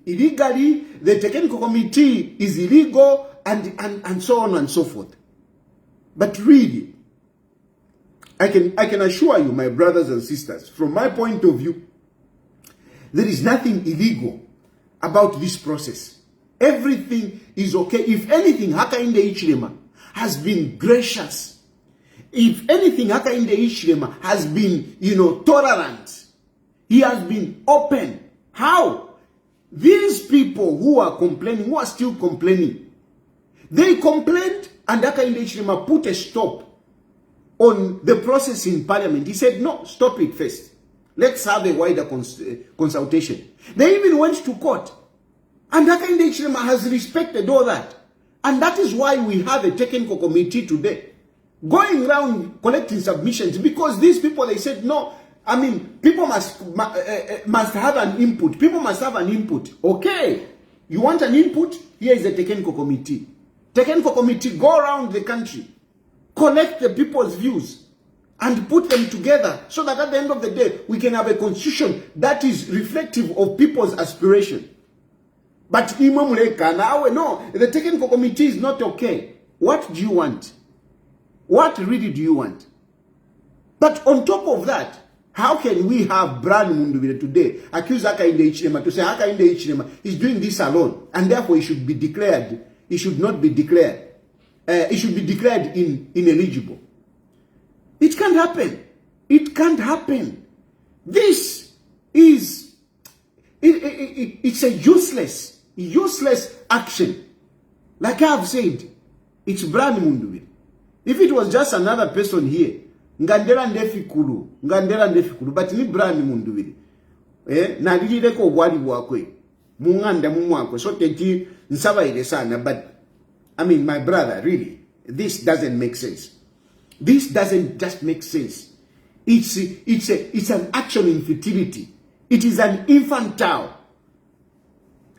illegally. The technical committee is illegal, and so on and so forth. But really, I can assure you, my brothers and sisters, from my point of view, there is nothing illegal about this process. Everything is okay. If anything, Hakainde Hichilema has been gracious. If anything, Hakainde Hichilema has been, tolerant. He has been open. How? These people who are complaining, who are still complaining, they complained, and Hakainde Hichilema put a stop on the process in Parliament. He said, no, stop it first. Let's have a wider consultation. They even went to court. And Hakainde Hichilema has respected all that. And that is why we have a technical committee today, going around collecting submissions, because these people, they said, no, people must have an input. People must have an input. Okay, you want an input? Here is the technical committee. Technical committee go around the country, collect the people's views, and put them together so that at the end of the day, we can have a constitution that is reflective of people's aspiration. But no, the technical committee is not okay. What do you want? What really do you want? But on top of that, how can we have Brian Mundubile today accuse Hakainde Hichilema to say Hakainde Hichilema is doing this alone, and therefore he should be declared, he should not be declared, he should be declared ineligible? It can't happen. It can't happen. This is, it's a useless action. Like I have said, it's Brian Mundubile. If it was just another person here, ngandera ndefikulu, but ni Brian Mundubile. Na lilileko obwali bwakwe. Munganda mumwakwe. So teti nsaba ile sana, but my brother, really, this doesn't make sense. This doesn't just make sense. It's an action in futility. It is an infantile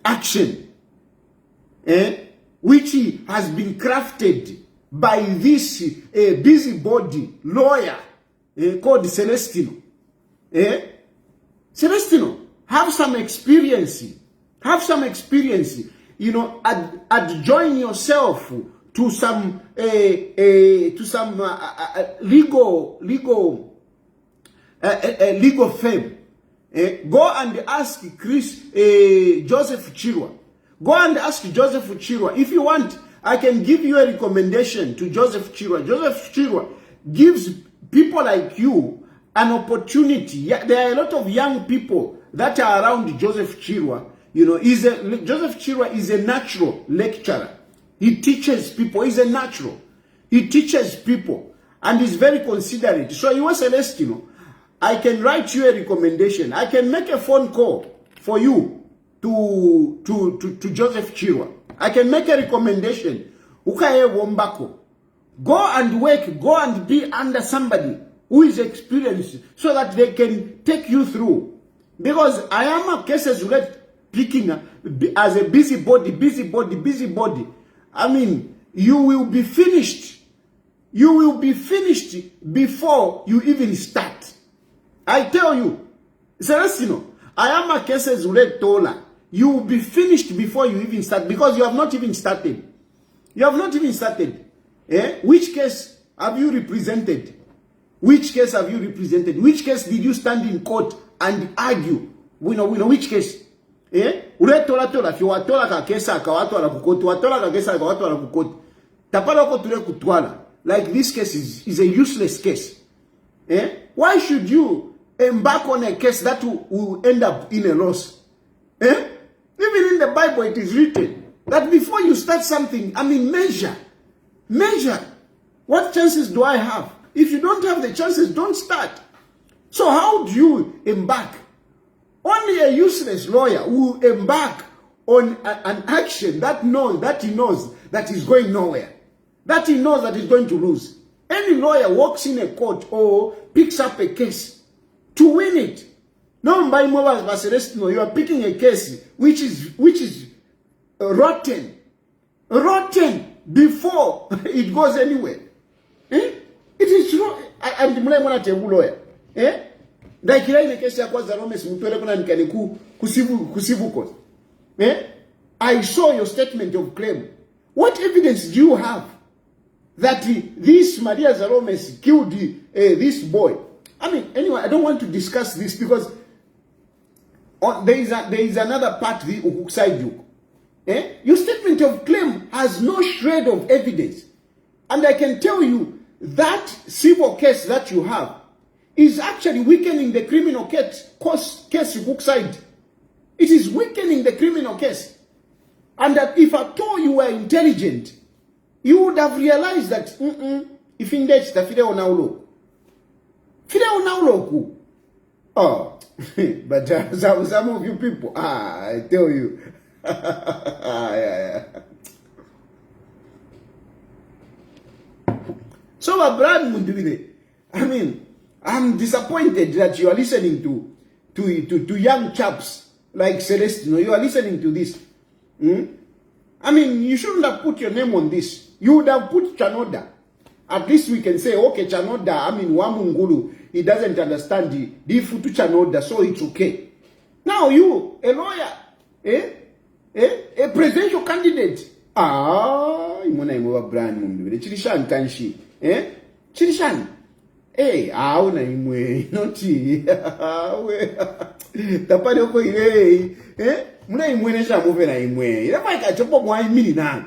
action, which has been crafted by this busybody lawyer called Celestino. Celestino, have some experience. Have some experience. Adjoin yourself to some legal firm, Go and ask Joseph Chirwa. Go and ask Joseph Chirwa. If you want, I can give you a recommendation to Joseph Chirwa. Joseph Chirwa gives people like you an opportunity. There are a lot of young people that are around Joseph Chirwa. You know, Joseph Chirwa is a natural lecturer. He teaches people. He's a natural. He teaches people. And he's very considerate. So you want Celestino, I can write you a recommendation. I can make a phone call for you to Joseph Chirwa. I can make a recommendation. Ukaye Wombako. Go and work. Go and be under somebody who is experienced so that they can take you through. Because I am a cases picking as a busybody. I mean, you will be finished. You will be finished before you even start. I tell you, Celestino, I am a cases tola. You will be finished before you even start because you have not even started. You have not even started. Which case have you represented? Which case have you represented? Which case did you stand in court and argue? We know which case. Tola if you were tola ka kesa ka watu wala kukotu, watola ka kesa ka watu wala kukotu. Tapala ko tule kutwala. Like this case is a useless case. Why should you embark on a case that will end up in a loss? Even in the Bible it is written that before you start something, I mean measure. Measure. What chances do I have? If you don't have the chances, don't start. So how do you embark? Only a useless lawyer will embark on an action that he knows that is going nowhere. That he knows that he's going to lose. Any lawyer walks in a court or picks up a case to win it. No, by Mobile Celestino, you are picking a case which is rotten. Rotten before it goes anywhere. It is wrong. I'm the lawyer. Like here in the case of Romes, I saw your statement of claim. What evidence do you have that this Maria Zaromes killed this boy? I mean, anyway, I don't want to discuss this because there is another part the side you. Your statement of claim has no shred of evidence. And I can tell you that civil case that you have is actually weakening the criminal case side. It is weakening the criminal case. And that if at all you were intelligent, you would have realized that if in that the Fidel Naulo. Oh, but some of you people, I tell you. Yeah. So, I mean, I'm disappointed that you are listening to young chaps like Celestino. You are listening to this. I mean, you shouldn't have put your name on this. You would have put Chanoda. At least we can say, okay, Chanoda, I mean, Wamungulu, he doesn't understand the Futu Chanoda, so it's okay. Now you, a lawyer, a presidential candidate. Imona imwa brand mundu. Chilishan kanshi. Chilishan. Auna imwe. Noti. Tapari oko ile. Muna imwe nesha move na imwe. Irafa ikachopo mwa imini na.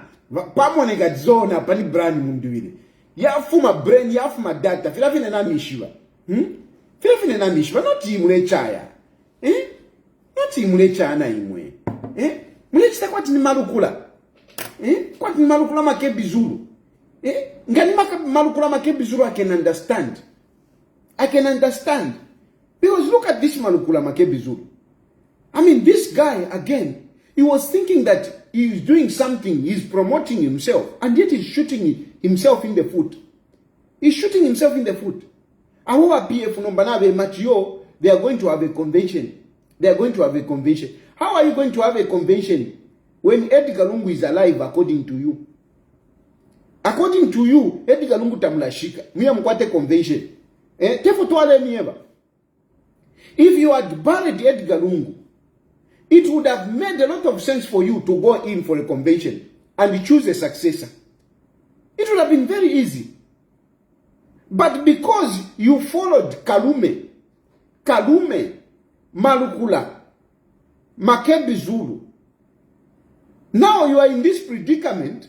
Pamone kadzona pani brand mundu ile. Yafuma brain, yafuma data. Filafine na mishiwa. Filafine na mishiwa. Noti imwe chaya. Noti imwe chaya na imwe. Mulechita kwati ni malukula. Kwati ni malukula makebizulu. Ngani malukula makebizulu I can understand. I can understand. Because look at this malukula makebizulu. I mean, this guy, again, he was thinking that he is doing something, he's promoting himself, and yet he's shooting himself in the foot. He's shooting himself in the foot. Ahowa PF Nombanabe Matio, they are going to have a convention. They are going to have a convention. How are you going to have a convention when Edgar Lungu is alive according to you? According to you, Edgar Lungu tamlashika. Miya mkwate convention. Tefo tuwale mieba. If you had buried Edgar Lungu, it would have made a lot of sense for you to go in for a convention and choose a successor. It would have been very easy. But because you followed Kalume, Malukula, Makebi Zulu. Now you are in this predicament.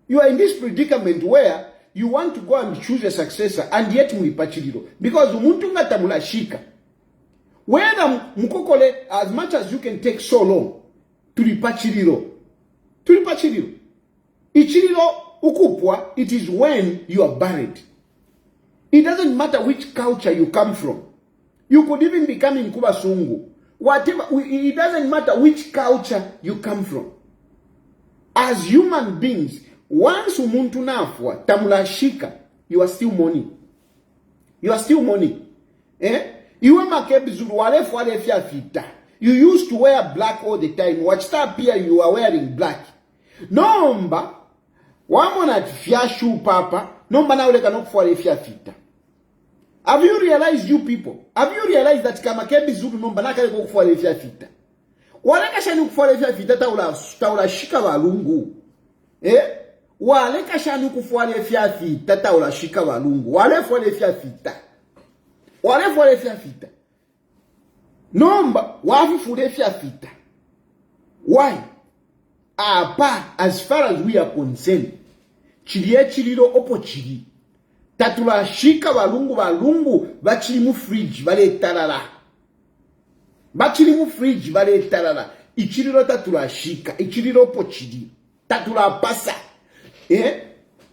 You are in this predicament where you want to go and choose a successor and yet mulipachililo. Because umuntu ngata mulashika. Whether mukokole, as much as you can take so long, tulipachililo. Tulipachililo. Ichililo ukupwa, it is when you are buried. It doesn't matter which culture you come from. You could even become in Kuba Sungu. Whatever, it doesn't matter which culture you come from. As human beings, once umuntu nafwa, tamulashika, you are still mourning. You are still mourning. Iwe Makebi Zulu, walefu walefia fita. You used to wear black all the time. Watch that here, you are wearing black. Nomba, wamona fia shoe papa, nomba na uleka nokufu walefia fita. Have you realized, you people? Have you realized that Makebi Zulu nomba naka kufu walefia fita? Waleka shani kufu walefia fita taula shika walungu. Waleka shani kufu walefia fita taula shika walungu. Walefu walefia fita. Walefu walefia fita. Nomba wafu walefia fita. Why? As far as we are concerned, chililo opo chili. Tatula shika walungu bachili mu fridge bale talala. Bachili mu fridge bale talala. Ichililo tatula shika, ichililo opo chili. Tatula pasa.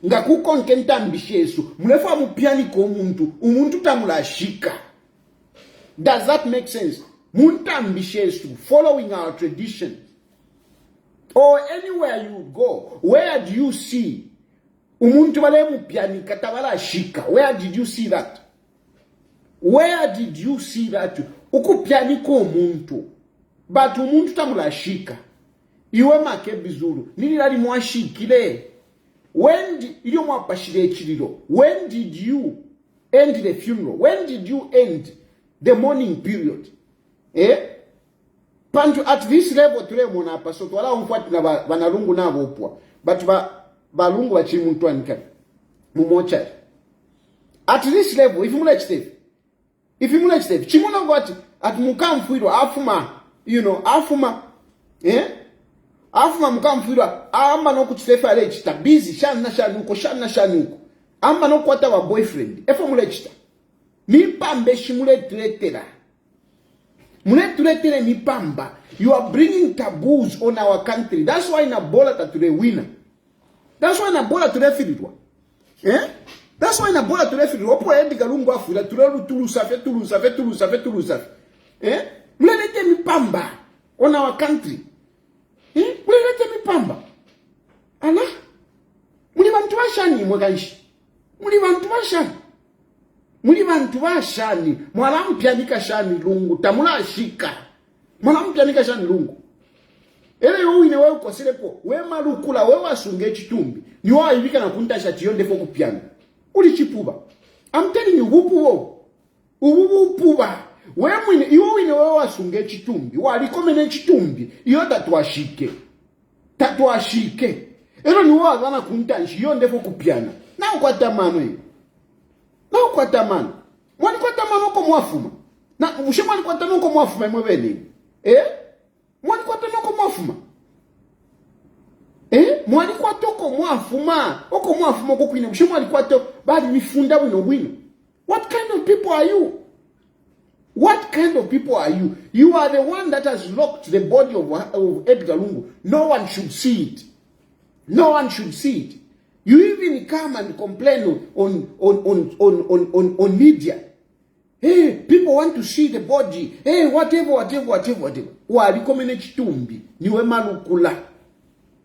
Nga kukonkenta ambishesu. Mulefa mupiani ko umuntu tamula shika. Does that make sense? Muntu ambishesu, following our tradition. Or anywhere you go, where do you see umuntu wale mupiani katabala shika? Where did you see that? Where did you see that? Ukupiani ko umuntu. But umuntu tamula shika. Iwe Makebi Zulu. Nini lali mwashikile? When did you end the funeral? When did you end the mourning period? Pantu at this level tule mona paso twala umfuati na banalungu nabo opwa. But balungu bachiri muntu anika. Mumocha. At this level, if you like Steve. Chimuna ngwati at mukamfuiro afuma, afuma. Afuma mukamfuiro amba no kuchisefa lechita busy shana shanuko. Amba no kwata wa boyfriend. Efo mulechita. Mipambe shimule tuletera. Mipamba. You are bringing taboos on our country. That's why na bola tatule winner. That's why na bola tule filidwa. That's why na bola tule filidwa. Opo edika lungu afula tulu safe. Mulete mipamba on our country. Mulete mipamba. Ala? Muli bantu bashani mwaganshi. Muli bantu bashani. Mwala mpyanika shani lungu. Tamula shika. Mwala mpyanika shani lungu. Ele uine wewe ukosilepo. We malukula we wasunge chitumbi. Ni wa ibika na kuntasha chiyonde foku pyana. Uli chipuba. I'm telling you, upuba. We mwine, iwe wewe wasunge chitumbi. Walikomene chitumbi. Iyo tatuashike. Elo ni wa wana kuntashi yonde foku pyana. Na ukwata mano hiyo. Mwani kwa tamano ko mwafuma. Na mwani kwa tamano ko mwafuma mwebeni. Mwani kwa tamano ko mwafuma. Mwani kwa toko mwafuma. Oko mwafuma ko kwine. Mwani kwa to badi mifunda wino. What kind of people are you? You are the one that has locked the body of Edgar Lungu. No one should see it. You even come and complain on media. Hey, people want to see the body. Hey, whatever. Wali komene chitumbi. Niwe malukula.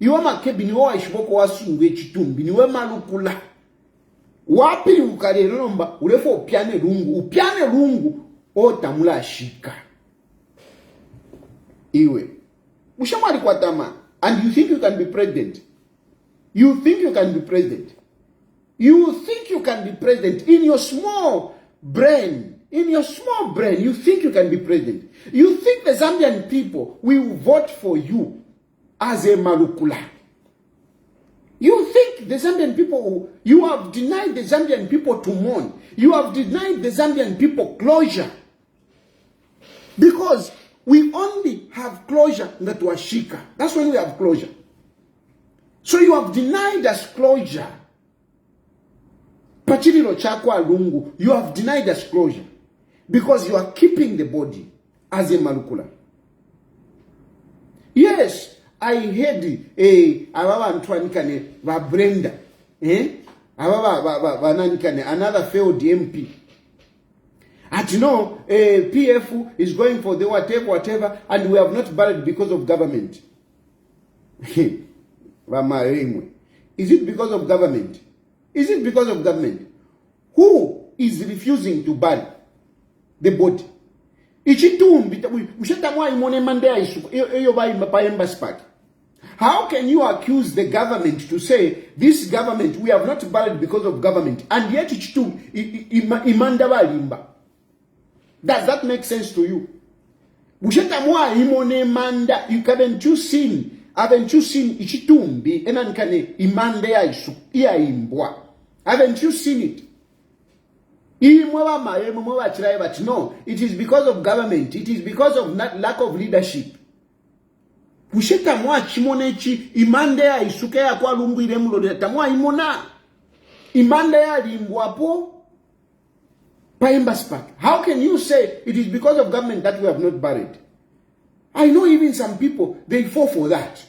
Iwe Makebi niwe ishiboko wasungue chitumbi. Niwe malukula. Wapi ukalero nomba. Ulefo upiane lungu. Otamula shika. Iwe. Mushamari kwa tama. And you think you can be president. You think you can be president in your small brain. You think you can be president. You think the Zambian people will vote for you as a malukula. You think the Zambian people, you have denied the Zambian people to mourn. You have denied the Zambian people closure. Because we only have closure that was shika. That's when we have closure. So you have denied us closure. Pachirilo chakwa lungu, you have denied us closure. Because you are keeping the body as a malukula. Yes, I heard ababa antwanikane va Brenda. Ababa another failed MP. And you know, PF is going for the whatever, and we have not buried because of government. Is it because of government? Is it because of government? Who is refusing to bury the body? How can you accuse the government to say, this government, we have not buried because of government, and yet does that make sense to you? Haven't you seen ichitumbi enankane imande ya isu iya imbwa? Haven't you seen it? No, it is because of government. It is because of lack of leadership. Pusheta mwa chimonechi imande ya isuke ya kwa lungu ile mlo tamwa imona imande ya limbwapo paimba spark. How can you say it is because of government that we have not buried? I know even some people, they fall for that.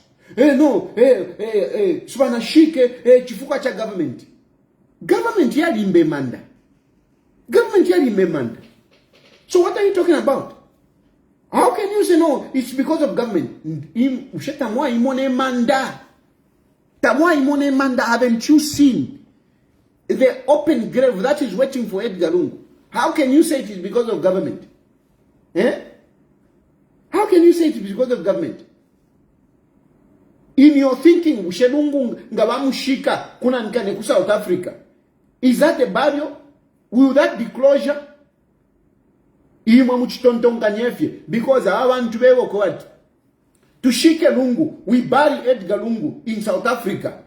Subana shike, chifuka cha government. Government ya limbe manda. Government ya limbe manda. So what are you talking about? How can you say no, it's because of government? Tamwa imone manda. Tamwa imone manda, haven't you seen the open grave that is waiting for Edgar Lungu? How can you say it is because of government? How can you say it is because of government? In your thinking, Shelungu Ngabamushika kuna nkane ku South Africa. Is that a burial? Will that be closure? Because I want to be what? To Shike Lungu, we bury Edgar Lungu in South Africa.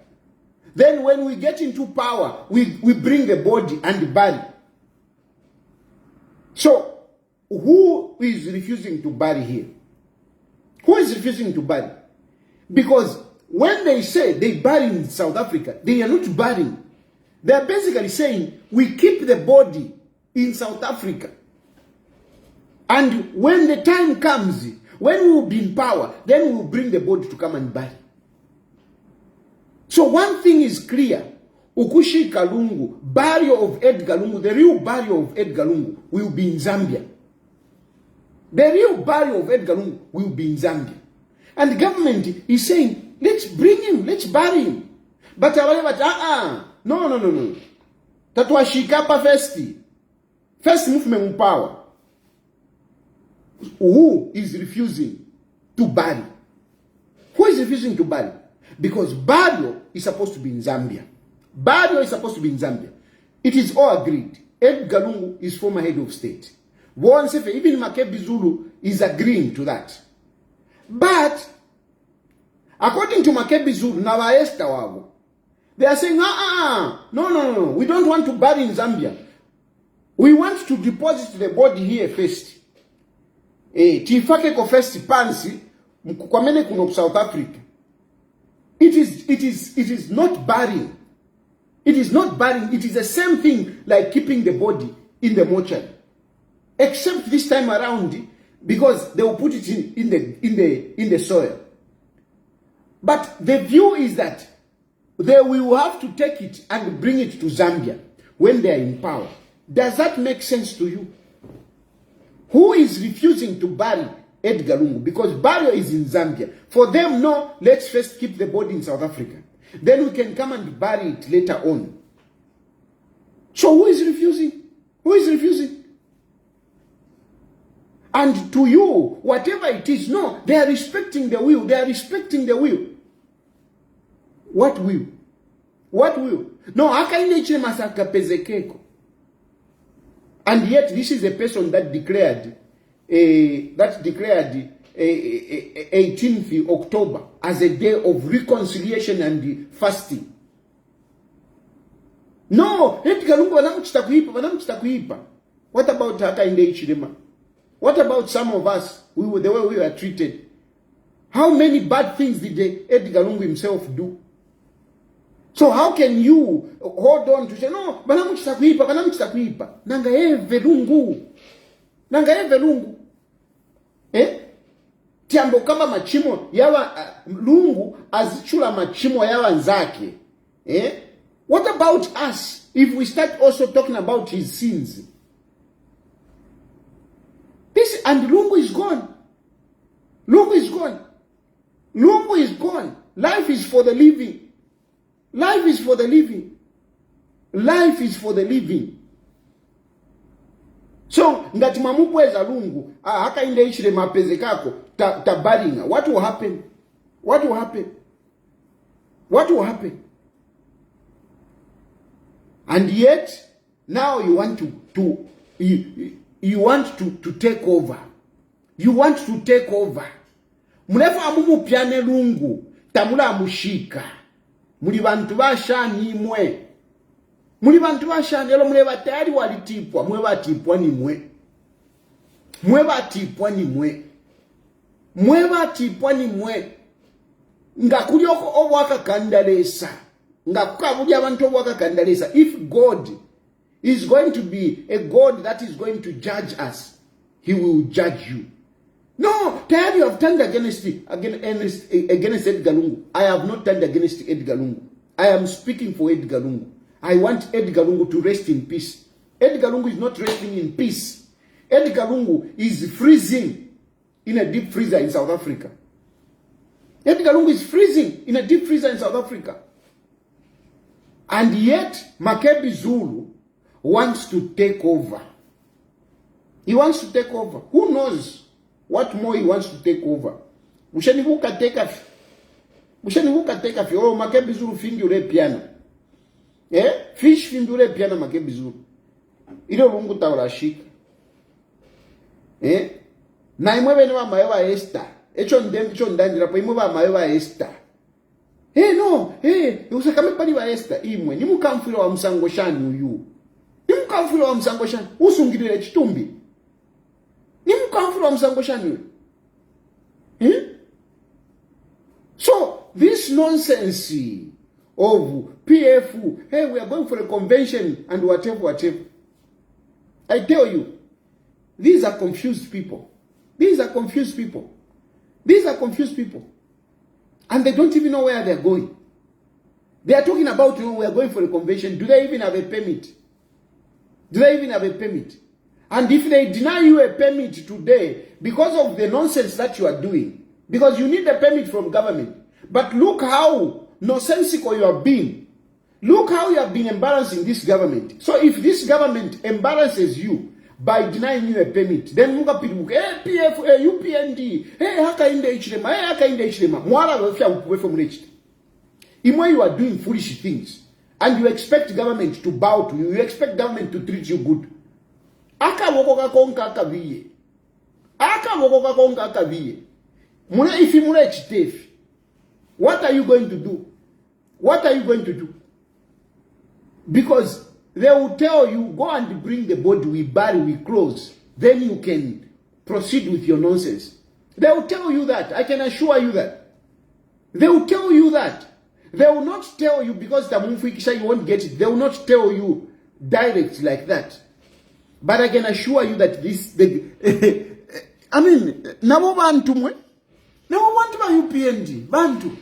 Then when we get into power, we bring the body and bury. So, who is refusing to bury here? Who is refusing to bury? Because when they say they bury in South Africa, they are not burying. They are basically saying, we keep the body in South Africa. And when the time comes, when we will be in power, then we will bring the body to come and bury. So one thing is clear. Ukushi Kalungu, burial of Edgar Lungu, the real burial of Edgar Lungu will be in Zambia. The real burial of Edgar Lungu will be in Zambia. And the government is saying, let's bring him, let's bury him. But no. Tatwa shikapa first movement power. Who is refusing to bury? Who is refusing to bury? Because burial is supposed to be in Zambia. Burial is supposed to be in Zambia. It is all agreed. Edgar Lungu is former head of state. Even Makebi Zulu is agreeing to that. But, according to Makebi Zulu, they are saying, no, we don't want to bury in Zambia. We want to deposit the body here first. Tifake ko first pansi, mkukwamene kuno South Africa. It is not burying. It is not burying. It is the same thing like keeping the body in the mortuary. Except this time around, because they will put it in the soil. But the view is that they will have to take it and bring it to Zambia when they are in power. Does that make sense to you? Who is refusing to bury Edgar Lungu? Because burial is in Zambia. For them, no, let's first keep the body in South Africa. Then we can come and bury it later on. So who is refusing? Who is refusing? And to you, whatever it is, no, they are respecting the will. They are respecting the will. What will? What will? No, akaine masaka pezekeko. And yet this is a person that declared 18th October as a day of reconciliation and fasting. No, Edgar Lungu wanamchita kuipa. What about Hakainde Hichilema? What about some of us, the way we were treated? How many bad things did Edgar Lungu himself do? So how can you hold on to say, no, banamuchita kuipa. Nanga eve lungu. Tiambo kama machimo yawa lungu azichula machimo yawa nzake. What about us if we start also talking about his sins? And Lungu is gone. Lungu is gone. Lungu is gone. Life is for the living. Life is for the living. Life is for the living. So, ngati mamupweza Lungu, haka inde ishile mapeze kako, tabaringa. What will happen? What will happen? What will happen? And yet, now you want you want to take over. You want to take over. Mulefu amumu piane Lungu, tamula amushika. Muli bantu bashani mwe. Muli bantu bashani, elo mule batayari walitipwa. Mwe batipwa ni mwe. Mwe batipwa ni mwe. Mwe batipwa ni mwe. Ngakulioko obwaka kandalesa. Ngakukabuja abantu obwaka kandalesa. If God is going to be a God that is going to judge us, he will judge you. No, Tayali, you have turned against Edgar Lungu. I have not turned against Edgar Lungu. I am speaking for Edgar Lungu. I want Edgar Lungu to rest in peace. Edgar Lungu is not resting in peace. Edgar Lungu is freezing in a deep freezer in South Africa. Edgar Lungu is freezing in a deep freezer in South Africa. And yet, Makebi Zulu wants to take over. He wants to take over. Who knows what more he wants to take over? Mushanibuka take fi. Oh, Makebi Zulu findure piano. Fish findure piano Makebi Zulu. Ilo Lungu tawrashika. Na imwebe ni wa maewa Esther. Echo ndandira po imweba maewa Esther. No, usakame pani wa Esther imwe. Ni mukamfiro wa msango shani uyu. Ni mukamfiro wa msango shani. Usungirire chitumbi. Ni mukamfiro wa msango shani uyu. So, this nonsense of PF, hey, we are going for a convention and whatever. I tell you, these are confused people. These are confused people. These are confused people. And they don't even know where they're going. They are talking about, we are going for a convention. Do they even have a permit? Do they even have a permit? And if they deny you a permit today, because of the nonsense that you are doing, because you need a permit from government, but look how nonsensical you have been. Look how you have been embarrassing this government. So if this government embarrasses you by denying you a permit, then munga piduka, PF, UPND, haka inde ichilema, mwara wefya upuwefe mnechita. Imwe you are doing foolish things, and you expect government to bow to you, you expect government to treat you good. Aka wokoka konka akaviye. Mune ifi mune chitefi. What are you going to do? What are you going to do? Because they will tell you, go and bring the body, we bury, we close. Then you can proceed with your nonsense. They will tell you that. I can assure you that. They will tell you that. They will not tell you because you won't get it. They will not tell you direct like that. But I can assure you that nabo bantu mwe. Nabo bantu ba UPND. Bantu.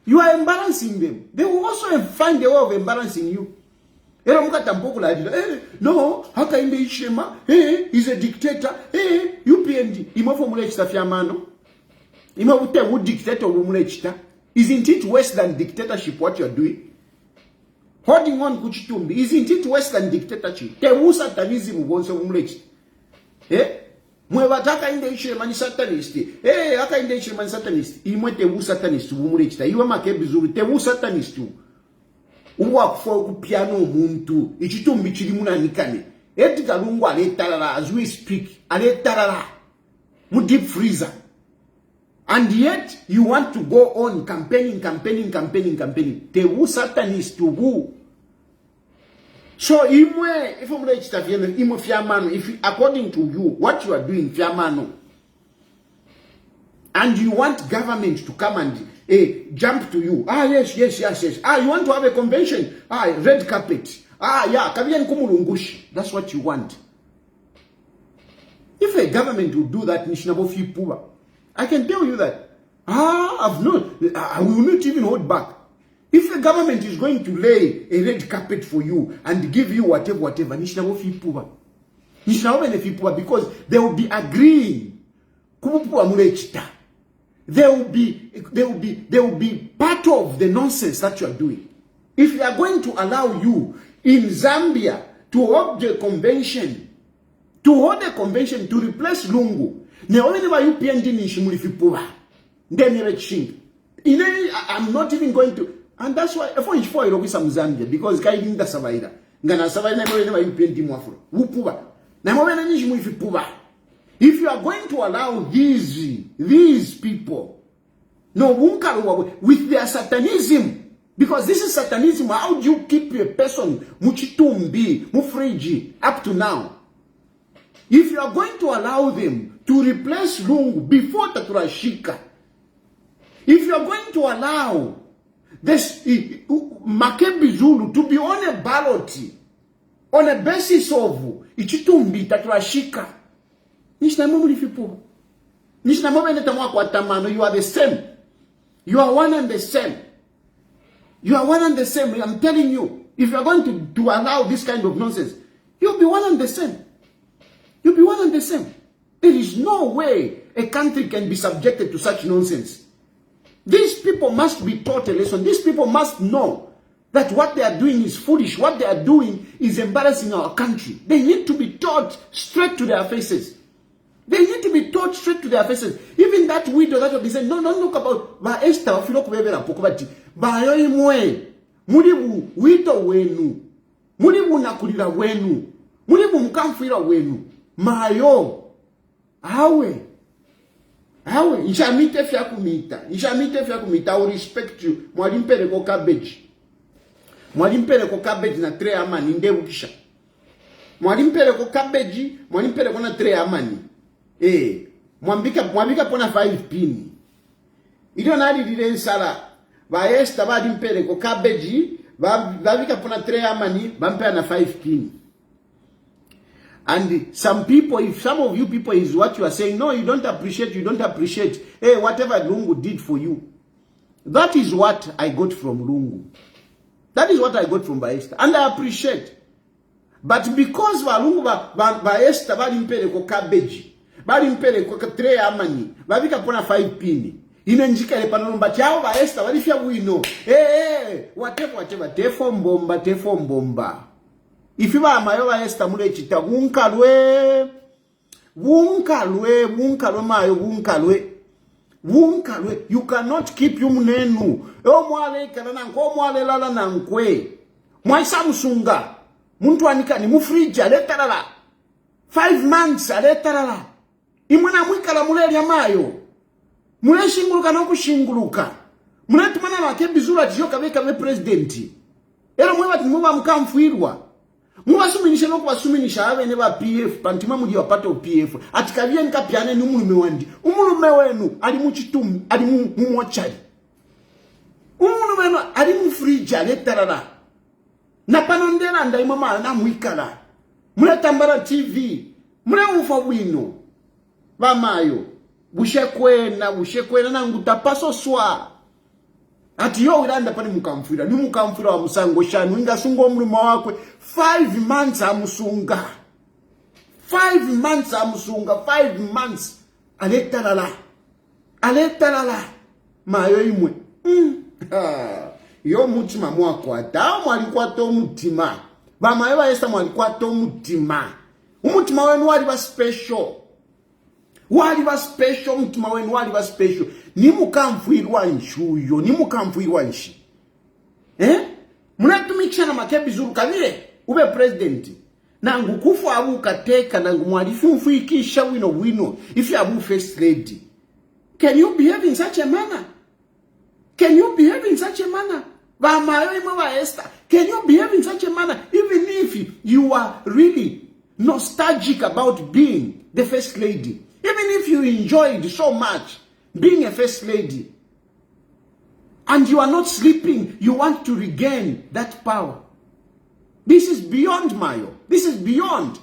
You are embarrassing them. They will also find a way of embarrassing you. No, haka inde ishema. He's a dictator. UPND. Imofo mule chitafia mano. Imofute would dictator mule chita. Isn't it worse than dictatorship what you are doing? Holding on kuchitumbi. Isn't it worse than dictatorship? Tewu satanism wonso mule chita. Mwewataka inde ishema ni satanist. Haka inde ishema ni satanist. Imwe tewu satanist mule chita. Iwe Makebi Zulu tewu satanist. Uwa kufo kupiano muntu. Ichitumbi chilimuna nikane. Edgar Lungu aletarara as we speak. Aletarara. Mu deep freezer. And yet, you want to go on campaigning. Tewu satanist who. So if according to you, what you are doing, fiamano, and you want government to come and jump to you. Yes. You want to have a convention. Red carpet. Yeah, that's what you want. If a government will do that, I can tell you that. I will not even hold back. If a government is going to lay a red carpet for you and give you whatever, because they will be agreeing. They will be part of the nonsense that you are doing. If they are going to allow you in Zambia to hold a convention to replace Lungu, I'm not even going to. And that's why I love some Zambia, because I didn't survive. If you are going to allow these people, with their satanism, because this is satanism, how do you keep a person muchitumbi, mufriji, up to now? If you are going to allow them to replace Lungu before Taturashika, if you are going to allow this Makebi Zulu to be on a ballot on a basis of Ichitumbi Taturashika, you are the same. You are one and the same. You are one and the same. I'm telling you, if you are going to allow this kind of nonsense, you'll be one and the same. You'll be one and the same. There is no way a country can be subjected to such nonsense. These people must be taught a lesson. These people must know that what they are doing is foolish. What they are doing is embarrassing our country. They need to be taught straight to their faces. They need to be taught straight to their faces. Even that widow that will be saying, no, don't look about ba Esther of Filokubera Pokobati. Ba yo imwe. Mulibu wito wenu. Mulibu nakulira wenu. Mulibu mkamfira wenu. Mayo. Hawe. Nshamite fya kumita. I will respect you. Mwalimpere ko cabbage. Mwalimpere ko cabbage na tre amani ndebu kisha. Mwalimpere ko cabbage, mwalimpere ko na tre amani. Mwambika pona 5 pini. Idio nali dile nsala. Ba Esther ba dimpere ko cabbage, ba pona 3 amani, bampea na 5 pini. And some of you people is what you are saying, no, you don't appreciate. Hey, whatever Lungu did for you. That is what I got from Lungu. That is what I got from Baesta. And I appreciate. But because Valungu Baesta balimpele ko cabbage, balimpele ko 3 amani, babika pona 5 pini. Inenjika le panomba chao Baesta balifia wino. Whatever. Tefo mbomba. If you are mayo Esther mule chita wunkalwe mayo. You cannot keep yumunenu. Mwale kanana nko mwale lala na nkwe. Mwaisa musunga. Muntu anika ni mufriji aletarala. 5 months aletarala. Imwana mwikala mule ya mayo. Mule shinguluka na kushinguluka. Mule tumana Makebi Zulu atiyoka beka me presidenti. Ero mwe bati mwa mkamfuirwa. Mwasuminisha no kwasuminisha abene ba PF pantima mudi wapata PF atikavye nkapiane ni umulume wandi umulume wenu ali muchitum ali mumochari umulume wenu ali mufriji aletarala na panondera ndai mama na mwikala mule tambara TV mule ufa bwino bamayo bushekwena na ngutapaso swa ati yo iranda pani mukamfira ni mukamfira wa musango shanu ingasunga omulimo wakwe 5 months amusunga 5 months aletalala mayo imwe yo mutima mwakwata mwalikwata omutima bamayo baesta mwalikwata omutima umutima wenu wali ba special mutima wenu wali ba special ni mukamfuirwa nshuyo ni mukamfuirwa nshi munatumikisha na Makebi Zulu kabire ube president nangu kufu abu kateka nangu mwalifu mfuikisha wino if you abu first lady. Can you behave in such a manner? Can you behave in such a manner even if you are really nostalgic about being the first lady? Even if you enjoyed so much being a first lady and you are not sleeping, you want to regain that power. This is beyond Mayo. This is beyond.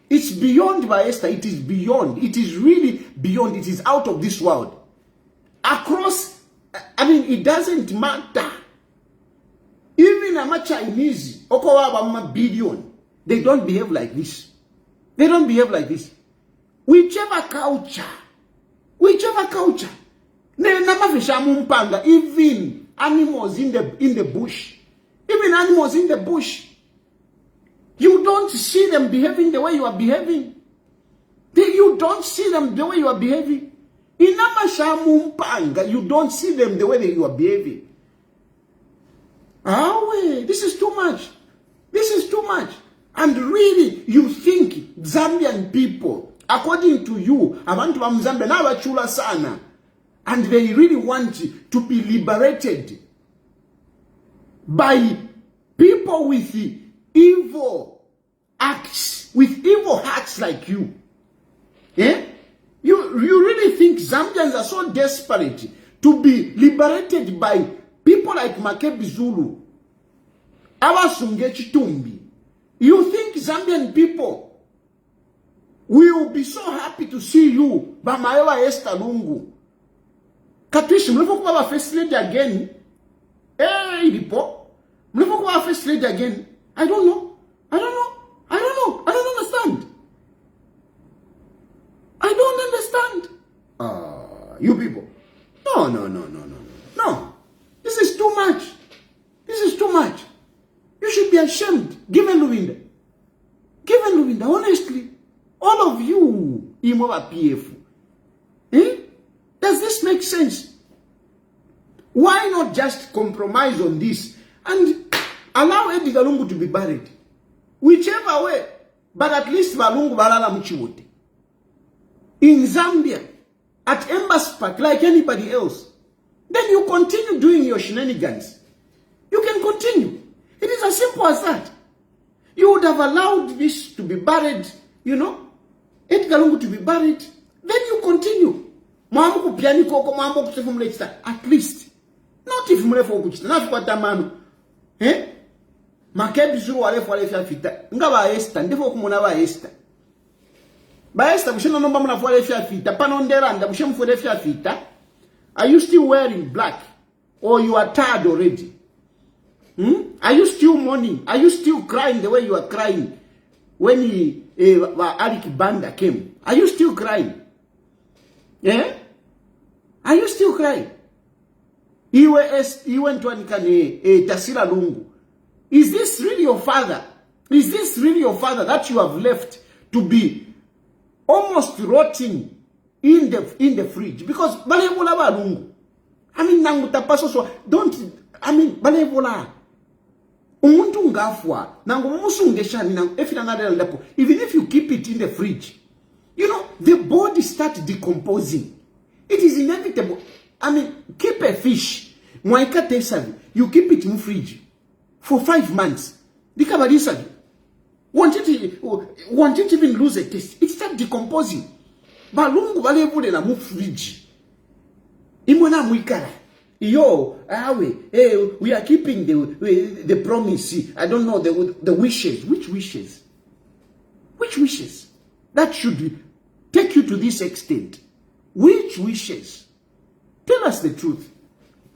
It's beyond Esther. It is beyond. It is really beyond. It is out of this world. Across, it doesn't matter. Even a Chinese, billion, they don't behave like this. They don't behave like this. Whichever culture, even animals in the bush, you don't see them behaving the way you are behaving. You don't see them the way you are behaving. You don't see them the way that you are behaving. This is too much. This is too much. And really, you think Zambian people, according to you, abantu ba Mzambia na bachula sana, and they really want to be liberated by people with evil acts, with evil hearts like you. Yeah? You really think Zambians are so desperate to be liberated by people like Makebi Zulu, Abasunge Chitumbi? You think Zambian people will be so happy to see you, Bamaewa Esther Lungu? Katwishi, mlevo kuwa first lady again? Hey, Lipo, mlevo kuwa first lady again? I don't know. I don't understand. I don't understand. You people. No. This is too much. This is too much. You should be ashamed. Given Luwinda, honestly, all of you, Imoba PF. Does this make sense? Why not just compromise on this and allow Eddie Galungu to be buried? Whichever way, but at least Valungu Balala Muchiwote. In Zambia, at Embassy Park, like anybody else. Then you continue doing your shenanigans. You can continue. It is as simple as that. You would have allowed this to be buried, Eddie Galungu to be buried. Then you continue. At least. Not if mule for kuchita. Not for tamano. Makebi Zulu wale fia fita. Nga ba Esther. Ndefo kumuna ba Esther. Ba Esther mshino nomba muna fia fita. Panondera nda mshino fia fita. Are you still wearing black? Or you are tired already? Are you still mourning? Are you still crying the way you are crying when Arik Banda came? Are you still crying? Yeah? Are you still crying? He went to Tasira Lungu. Is this really your father? Is this really your father that you have left to be almost rotting in the fridge? Because Balebola Lungu. Nangu tapaso Balebola. Umuntu ngafwa nangu musungeshani nangu efina nade lepo. Even if you keep it in the fridge, the body starts decomposing. It is inevitable. Keep a fish. You keep it in the fridge for 5 months. Won't it even lose a taste? It starts decomposing. Balungu balebule na mu fridge. Imona muikara. We are keeping the promise. I don't know the wishes. Which wishes? Which wishes? That should take you to this extent. Which wishes? Tell us the truth.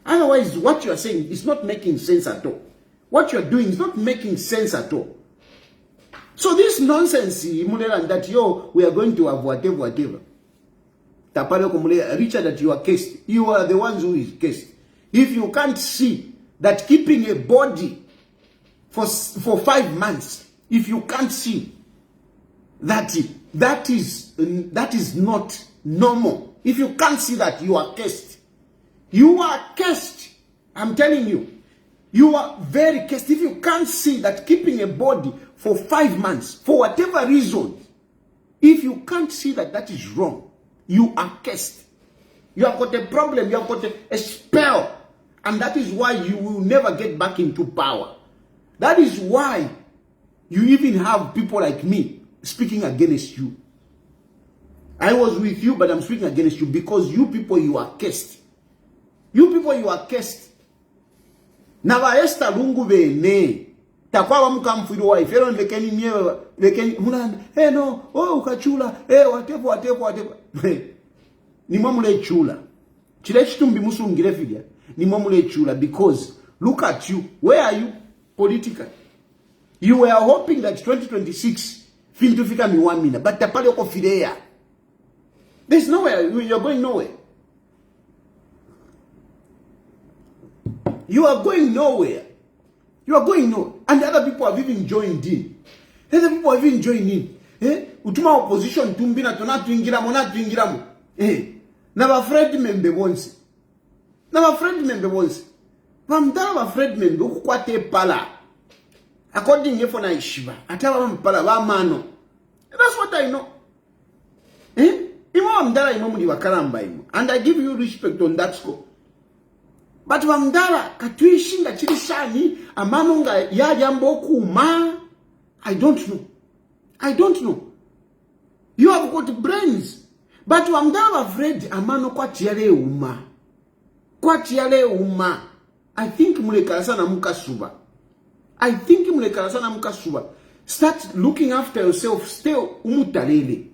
Otherwise, what you are saying is not making sense at all. What you are doing is not making sense at all. So this nonsense, that we are going to have whatever. Richard, that you are cased. You are the ones who is cased. If you can't see that keeping a body for 5 months, if you can't see that is not normal. If you can't see that, you are cursed. You are cursed. I'm telling you. You are very cursed. If you can't see that keeping a body for 5 months, for whatever reason, if you can't see that is wrong, you are cursed. You have got a problem. You have got a spell And that is why you will never get back into power. That is why you even have people like me speaking against you. I was with you, but I'm speaking against you because you people, you are cursed. You people, you are cursed. Na vaesta lungu vene. Takwa mkamfiro wa ifero lekeni miewe lekeni mulanda. No, ukachula. Whatever. Ni mamule chula. Chile chitumbi musungire filia. Ni mamule chula because look at you. Where are you politically? You were hoping that 2026 fintu fika miwamina, but tapale uko filea. There's nowhere. You're going nowhere. You are going nowhere. You are going nowhere. And the other people have even joined in. Other people have even joined in. Utuma opposition tumbina tonatu ingiramo. Na Fred membe bonsi. Vamdala Fred membe ukukwate pala. According to na ishiba. Atawa mpala wa mano. That's what I know. And I give you respect on that score. But Wamdala katuishinga chilishani amanonga ya jambo kuma. I don't know. You have got brains. But Wamdala afraid amano kwa tiale uma. I think mulekarasana mukasuba. Start looking after yourself. Still umutalele.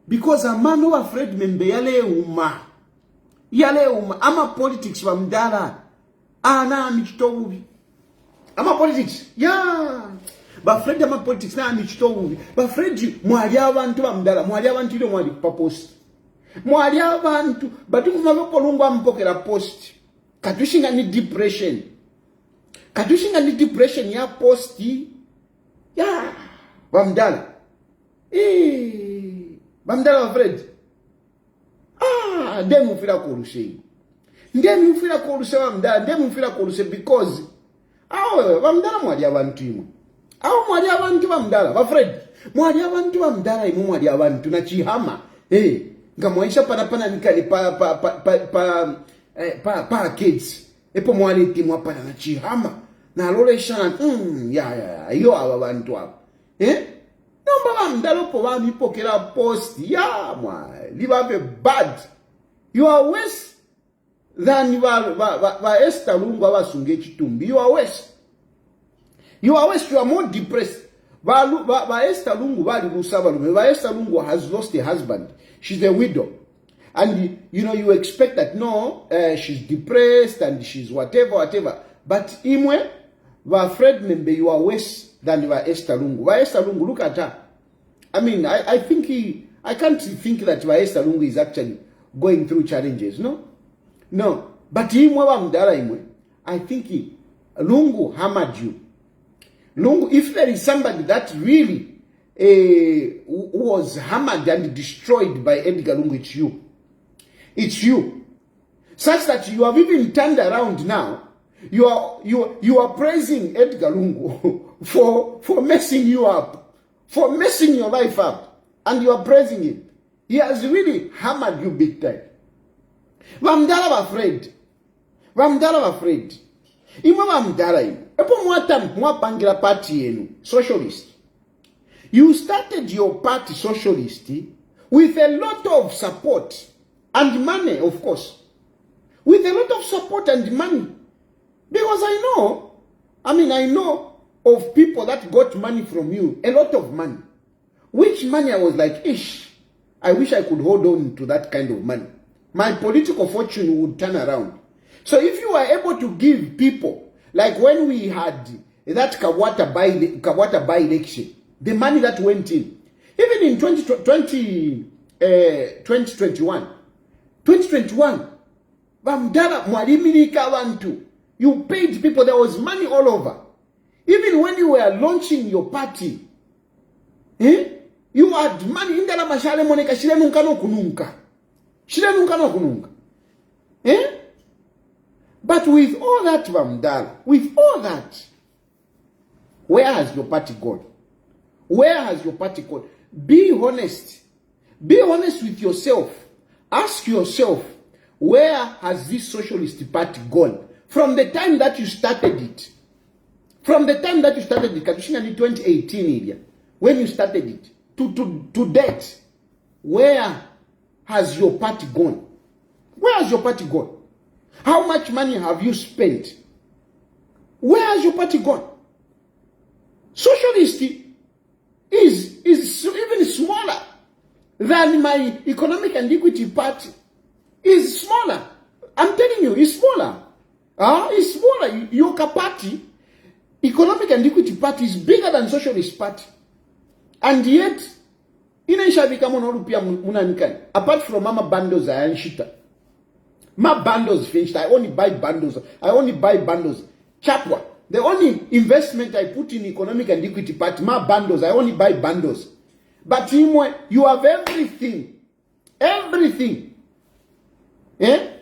Because a man who afraid membe yale uma. Ama politics wa mdala. Na michitowu. Ama politics. Yeah. Ba Fred ama politics na michitowu. Ba Fred mwali abantu wa mdala. Mwali abantu ile mwali pa post. Mwali abantu. Batu kumave polungwa mpokela post. Katushinga ni depression ya posti. Yeah. Ba mdala. Bamdala wa Fred. Ndemu mfila kurushe wamdala. Ndemu mfila kurushe because wamdala mwadi abantu imu. Mwadi abantu wamdala. Wa Fred. Mwadi abantu wamdala imu mwadi abantu na chihama. Nga mwaisha pana nikani pa kids. Epo mwali timu hapana na chihama. Na lole shana. Yo awa abantu wapu. Post. Yeah, bad. You are worse than Esther Lungu abasunge chitumbi. You are worse. You are more depressed. Esther Lungu Esther Lungu has lost a husband. She's a widow. And you expect that no, she's depressed and she's whatever. But imwe, Fred membe, you are worse than Esther Lungu. Esther Lungu, look at her. I mean, I can't think that Esther Lungu is actually going through challenges. No. But I think Lungu hammered you. Lungu, if there is somebody that really was hammered and destroyed by Edgar Lungu, it's you. It's you. Such that you have even turned around now. You are praising Edgar Lungu for messing you up, for messing your life up, and you are praising him. He has really hammered you big time. Wamdala afraid. Ima wamdala imu. Epo mwapangira party yenu, socialist. You started your party socialist with a lot of support and money, of course. With a lot of support and money. Because I know of people that got money from you, a lot of money. Which money I was like, I wish I could hold on to that kind of money. My political fortune would turn around. So if you are able to give people, like when we had that Kawata by-election, the money that went in, even in 2021, Bamdala Mwalimini Kawantu, you paid people, there was money all over. Even when you were launching your party, you had money. Indala mashale moneka shilenunka no kununka. But with all that, Vamdala, with all that, where has your party gone? Where has your party gone? Be honest. Be honest with yourself. Ask yourself, where has this socialist party gone from the time that you started it, Katushinga in 2018 area, when you started it, to date, where has your party gone? Where has your party gone? How much money have you spent? Where has your party gone? Socialist is even smaller than my Economic and Equity Party. Is smaller. I'm telling you, it's smaller. It's smaller. Your party, Economic and Equity Party, is bigger than Socialist Party. And yet, apart from mama bundles, I am shita. My bundles finished. I only buy bundles. Chapwa. The only investment I put in Economic and Equity Party, my bundles, I only buy bundles. But you have everything. Everything.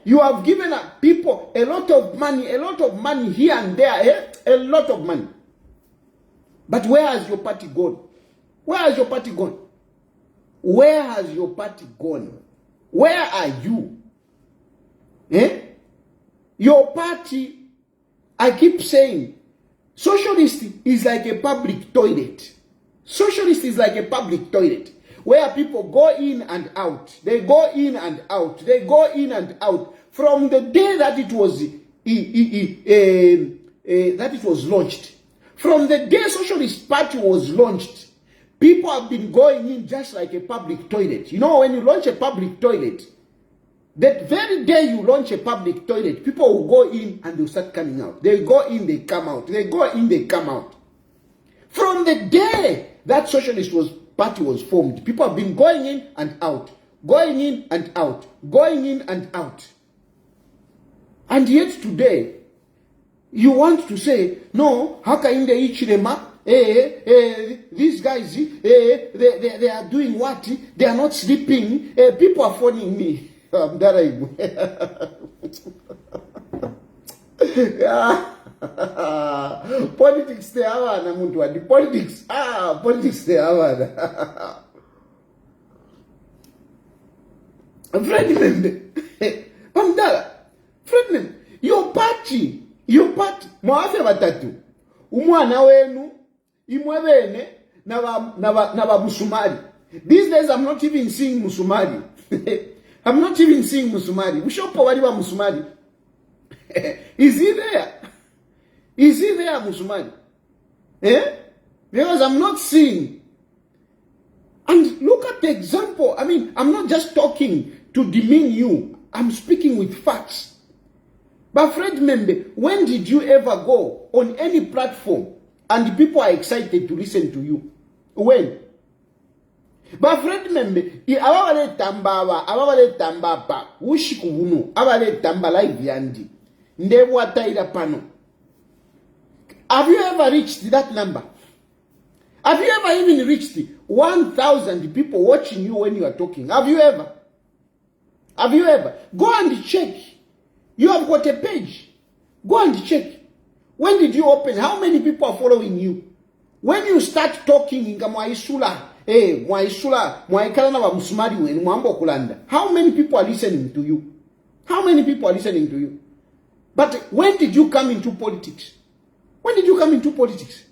You have given people a lot of money here and there. A lot of money. But where has your party gone? Where has your party gone? Where has your party gone? Where are you? Your party, I keep saying, socialist is like a public toilet. Socialist is like a public toilet where people go in and out. They go in and out. They go in and out. From the day that it was launched. From the day Socialist Party was launched, people have been going in just like a public toilet. You know, when you launch a public toilet, that very day you launch a public toilet, people will go in and they'll start coming out. They go in, they come out. They go in, they come out. From the day that Socialist Party was formed, people have been going in and out. Going in and out. Going in and out. And yet today, you want to say, no, how can they Ichirema? These guys, they are doing what? They are not sleeping. People are phoning me. Politics they are the politics. Politics they are. Friend, your party, mwafe batatu. Umwana wenu, imwebene, na Musumari. These days I'm not even seeing Musumari. I'm not even seeing Musumari. Ushopo wali wa Musumari. Is he there? Is he there, Musumari? Because I'm not seeing. And look at the example. I mean, I'm not just talking to demean you. I'm speaking with facts. But Fred Membe, when did you ever go on any platform and people are excited to listen to you? When? But Fred Membe, ababale tamba ushikubunu, abale tamba live yandi. Ndebu ataira pano. Have you ever reached that number? Have you ever even reached 1,000 people watching you when you are talking? Have you ever? Have you ever? Go and check. You have got a page. Go and check. When did you open? How many people are following you? When you start talking, how many people are listening to you? How many people are listening to you? But when did you come into politics? When did you come into politics?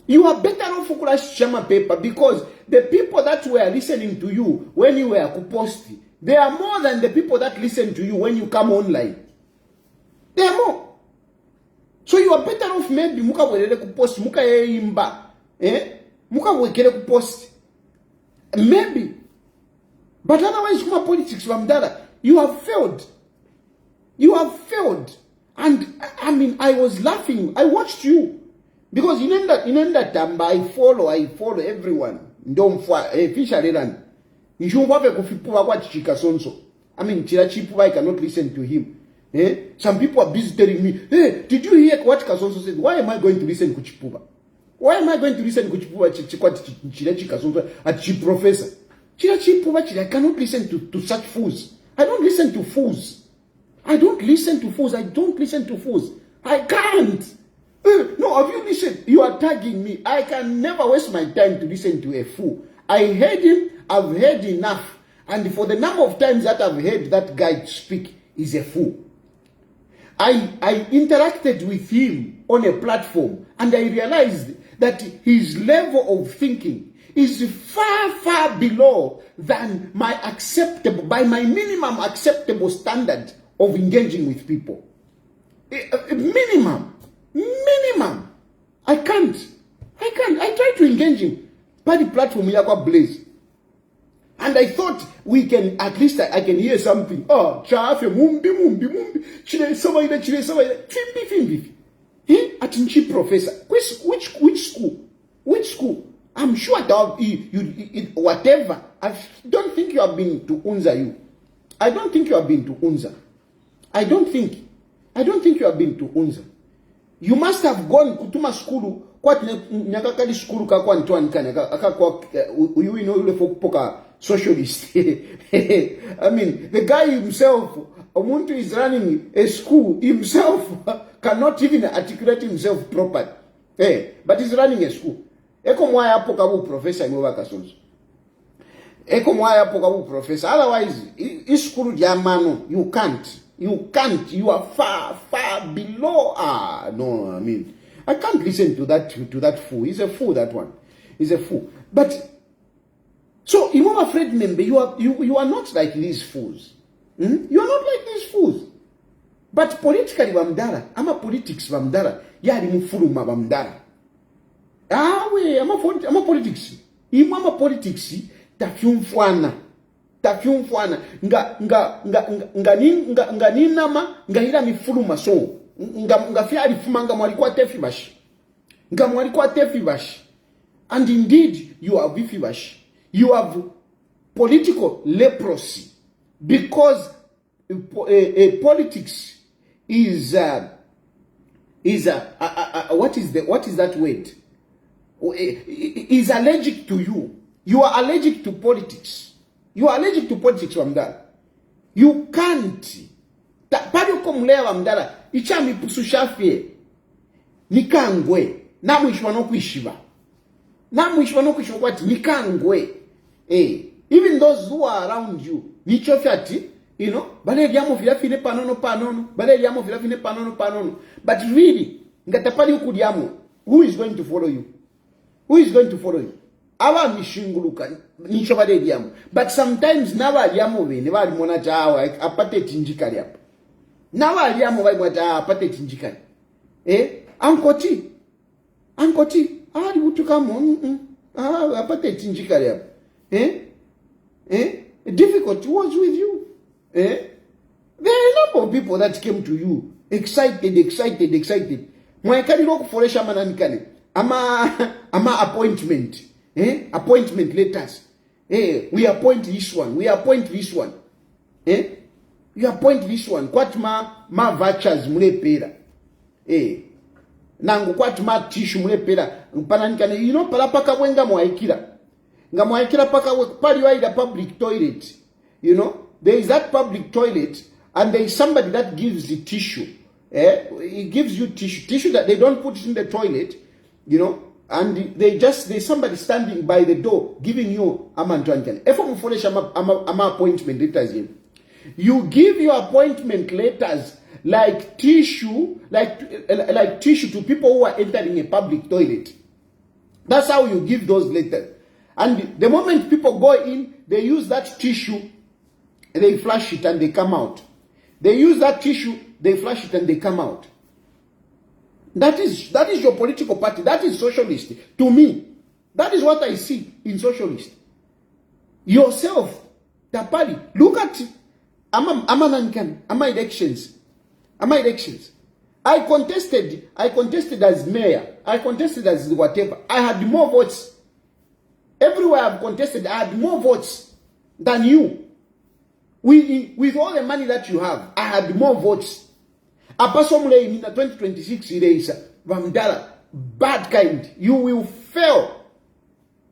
You are better off for Shama paper because the people that were listening to you when you were posting, they are more than the people that listen to you when you come online. They are more. So you are better off maybe muka welele kupost, muka imba, muka wekele kupost. Maybe. But otherwise, kuma politics from Dada, you have failed. You have failed. And I mean, I was laughing. I watched you. Because in that time, I follow everyone. Don't officially run. I mean, Chirachipu, I cannot listen to him. Some people are busy telling me, hey, did you hear what Kasonso said? Why am I going to listen to Chipuba? Why am I going to listen to Chipuba, Chirachi Kasonso, a chief professor? Chirachipuba, I cannot listen to such fools. I don't listen to fools. I don't listen to fools. I don't listen to fools. I can't. No, have you listened? You are tagging me. I can never waste my time to listen to a fool. I heard him. I've heard enough. And for the number of times that I've heard that guy speak, he's a fool. I interacted with him on a platform, and I realized that his level of thinking is far, far below than by my minimum acceptable standard of engaging with people. Minimum. I can't. I try to engage him. By the platform, Blaze. And I thought at least I can hear something. Oh, Chilufya, mumbi. Chile sawaida. Fimbi. Atinchi professor. Which school? Which school? I'm sure that whatever. I don't think you have been to Unza. I don't think you have been to Unza. I don't think you have been to Unza. You must have gone kutuma skulu kwa nyakakali skulu kakwa ntwani kanya akakwa you know yule poka socialist. I mean, the guy himself, Omuntu is running a school himself, cannot even articulate himself properly. But he's running a school. Eko mwaya hapo kabu professor imova kasonzo. Eko mwaya hapo kabu professor. Otherwise, is school jamano, you can't. You are far, far below. No, I mean, I can't listen to that fool. He's a fool, that one. He's a fool. But so you are afraid, member, you are not like these fools. You are not like these fools. But politically bamdara, ama politics bamdara, yari mufuluma bamdara. Ama politics. Ama politics tafyumfwana. Nga ninama hila mifuluma so. Nga fiari fumanga mwalikuwa tefi bashi. And indeed, you are vifibashi. You have political leprosy because politics is what is that word? Is allergic to you. You are allergic to politics. You are allergic to politics, Wamdala. You can't. Pado kumlea Wamdala. Ichami pusushafie. Nikangwe. Namu ishwano kuishiva. Nikangwe. Even those who are around you. Nichofyati. You know. Bale diamo filafine panono. But really. Ngatapali ukudiamo. Who is going to follow you? Who is going to follow you? Awa mishinguluka nichobade diamo. But sometimes nawa diamo we never mona chawa apate tinjikali hapa. Nawa diamo wa mwata apate tinjikali. Ankoti. Ali utukamo apate tinjikali hapa. Difficult was with you. There are a number of people that came to you excited. Mwaikali roku foresha mananikani. Ama appointment. Appointment letters. We appoint this one. You appoint this one. Kwat ma vouchers mule pera. Nangu kwat ma tissue mule pera. Mpananikane, you know, palapaka wenga mwaikira. Nga mwaikira paka pali waida public toilet. You know, there is that public toilet and there is somebody that gives the tissue. He gives you tissue that they don't put in the toilet, you know. And there's somebody standing by the door giving you amantwankani. Ama appointment letters in. You give your appointment letters like tissue to people who are entering a public toilet. That's how you give those letters. And the moment people go in, they use that tissue, they flush it and they come out. They use that tissue, they flush it and they come out. That is your political party. That is socialist. To me, that is what I see in socialist. Yourself, Tapali, look at Ama elections. I contested as mayor. I contested as whatever. I had more votes. Everywhere I've contested, I had more votes than you. With all the money that you have, I had more votes. Apasomule in 2026 is Vamdala, bad kind. You will fail.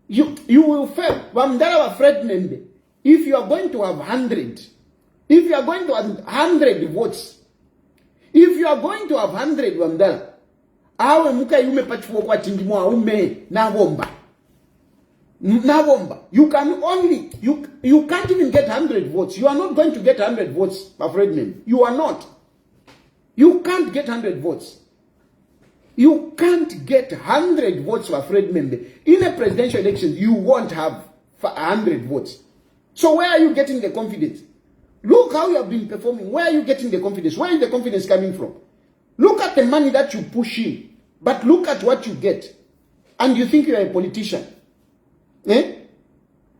You will fail. Vamdala afraid member. If you are going to have 100 votes, if you are going to have 100 Vamdala, awe muka yume pachifuwa kwa tindimwa ume na womba. You can't even get 100 votes. You are not going to get 100 votes, afraid member. You are not. You can't get 100 votes. You can't get 100 votes for a Fred member. In a presidential election, you won't have 100 votes. So where are you getting the confidence? Look how you have been performing. Where are you getting the confidence? Where is the confidence coming from? Look at the money that you push in, but look at what you get. And you think you are a politician. Eh?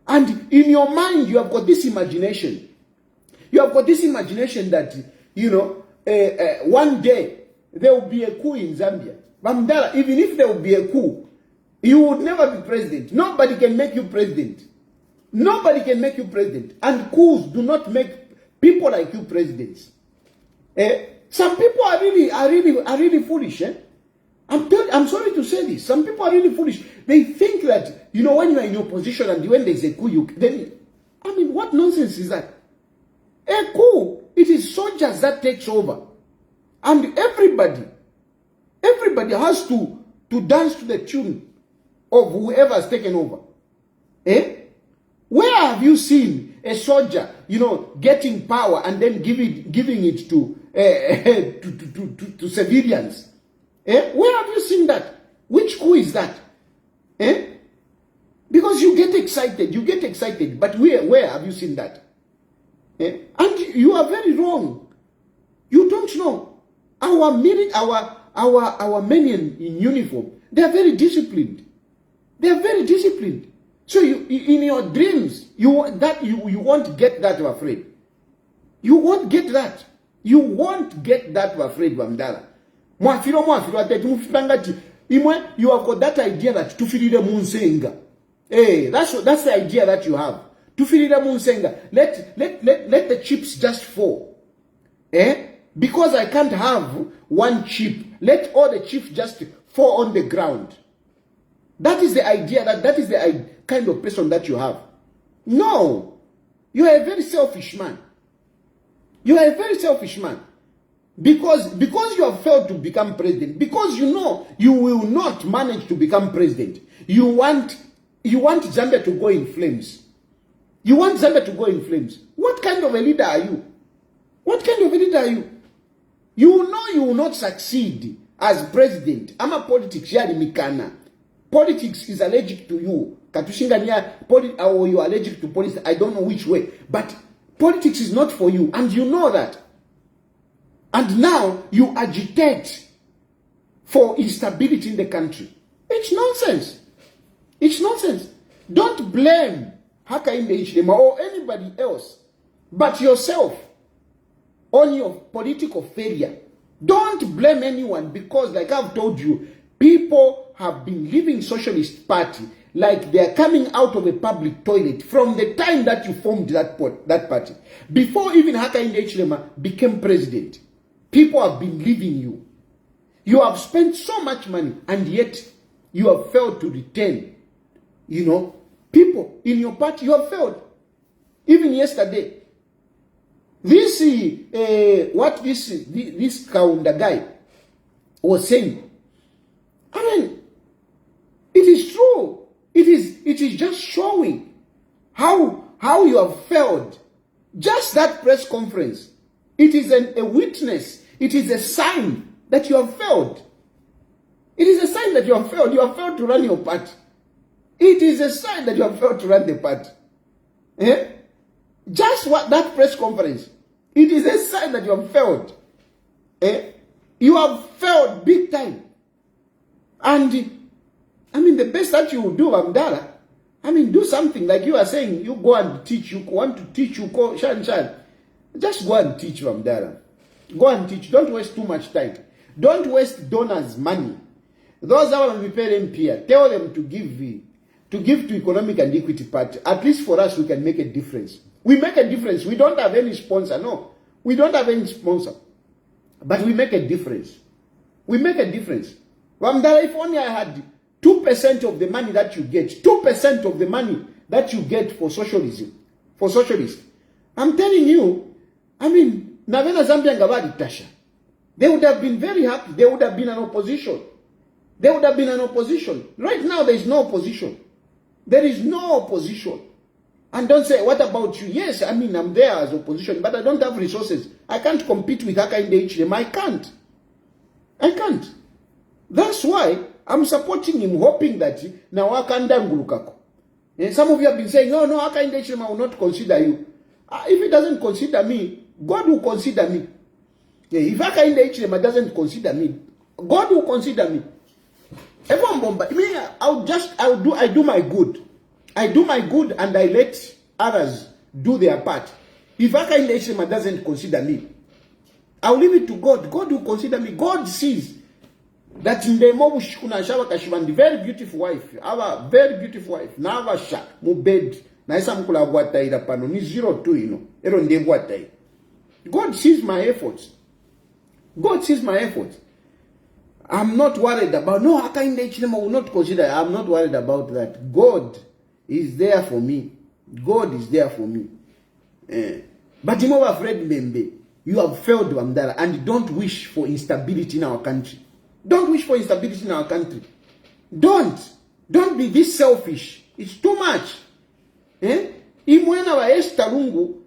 And in your mind, you have got this imagination. You have got this imagination that, one day there will be a coup in Zambia. Bamdala, even if there will be a coup, you would never be president. Nobody can make you president. Nobody can make you president. And coups do not make people like you presidents. Some people are really foolish. I'm sorry to say this. Some people are really foolish. They think that, when you are in opposition and when there's a coup, what nonsense is that? A coup, it is soldiers that takes over. And everybody has to dance to the tune of whoever has taken over. Where have you seen a soldier, getting power and then giving it to civilians? Where have you seen that? Which coup is that? Because you get excited, but where have you seen that? And you are very wrong. You don't know. Our men in uniform, they are very disciplined. They are very disciplined. So in your dreams, you won't get that, I'm afraid. You won't get that. You won't get that, I'm afraid, Bamdala. You have got that idea that tufirire munsenga. That's the idea that you have. Tufirire munsenga. Let the chips just fall. Because I can't have one chip, let all the chips just fall on the ground. That is the idea, that is the kind of person that you have. No. You are a very selfish man. You are a very selfish man. Because you have failed to become president, because you know you will not manage to become president. You want Zambia to go in flames. You want Zambia to go in flames. What kind of a leader are you? What kind of a leader are you? You know you will not succeed as president. I'm a politics, yari mikana. Politics is allergic to you. Or you are allergic to politics. I don't know which way. But politics is not for you. And you know that. And now you agitate for instability in the country. It's nonsense. It's nonsense. Don't blame Hakainde Hichilema or anybody else but yourself on your political failure. Don't blame anyone, because like I've told you, people have been leaving Socialist Party like they are coming out of a public toilet from the time that you formed that party. Before even Hakainde Hichilema became president, people have been leaving you. You have spent so much money and yet you have failed to retain, people in your party. You have failed. Even yesterday, this Kaunda guy was saying, it is true. It is just showing how you have failed. Just that press conference, it is a witness. It is a sign that you have failed. It is a sign that you have failed. You have failed to run your party. It is a sign that you have failed to run the party. Just that press conference, it is a sign that you have failed. You have failed big time. And the best that you will do, Amdala, do something like you are saying. You go and teach. You want to teach. You go, Shan. Just go and teach, Amdala. Go and teach. Don't waste too much time. Don't waste donors' money. Those that will be paying here, tell them to give to Economic and Equity Party. At least for us, we can make a difference. We make a difference. We don't have any sponsor. No, we don't have any sponsor. But we make a difference. We make a difference. Wamdala, if only I had 2% of the money that you get, 2% of the money that you get for socialism, for socialists, I'm telling you, Navena Zambia Ngabadi Tasha, they would have been very happy. They would have been an opposition. There would have been an opposition. Right now, there is no opposition. There is no opposition. And don't say, what about you? Yes, I mean, I'm there as opposition, but I don't have resources. I can't compete with Hakainde Hichilema. I can't. That's why I'm supporting him, hoping that now Wakandangulukako. And some of you have been saying, no, Hakainde Hichilema will not consider you. If he doesn't consider me, God will consider me. If Hakainde Hichilema doesn't consider me, God will consider me. Everyone bomba. I do my good. I do my good and I let others do their part. If Hakainde Hichilema doesn't consider me, I'll leave it to God. God will consider me. God sees that in the Mobush kuna shawa kashivandi, very beautiful wife, our very beautiful wife. Na ava sha mu bed na isa mkula wata ira pano ni 02 ino. Ero nde wata. God sees my efforts. God sees my efforts. I'm not worried about, no, Hakainde Hichilema will not consider. I'm not worried about that. God is there for me. God is there for me. But you know, Fred Mbembe, you have failed Wamdara, and don't wish for instability in our country. Don't wish for instability in our country. Don't be this selfish. It's too much. Imwena wa Esther Lungu,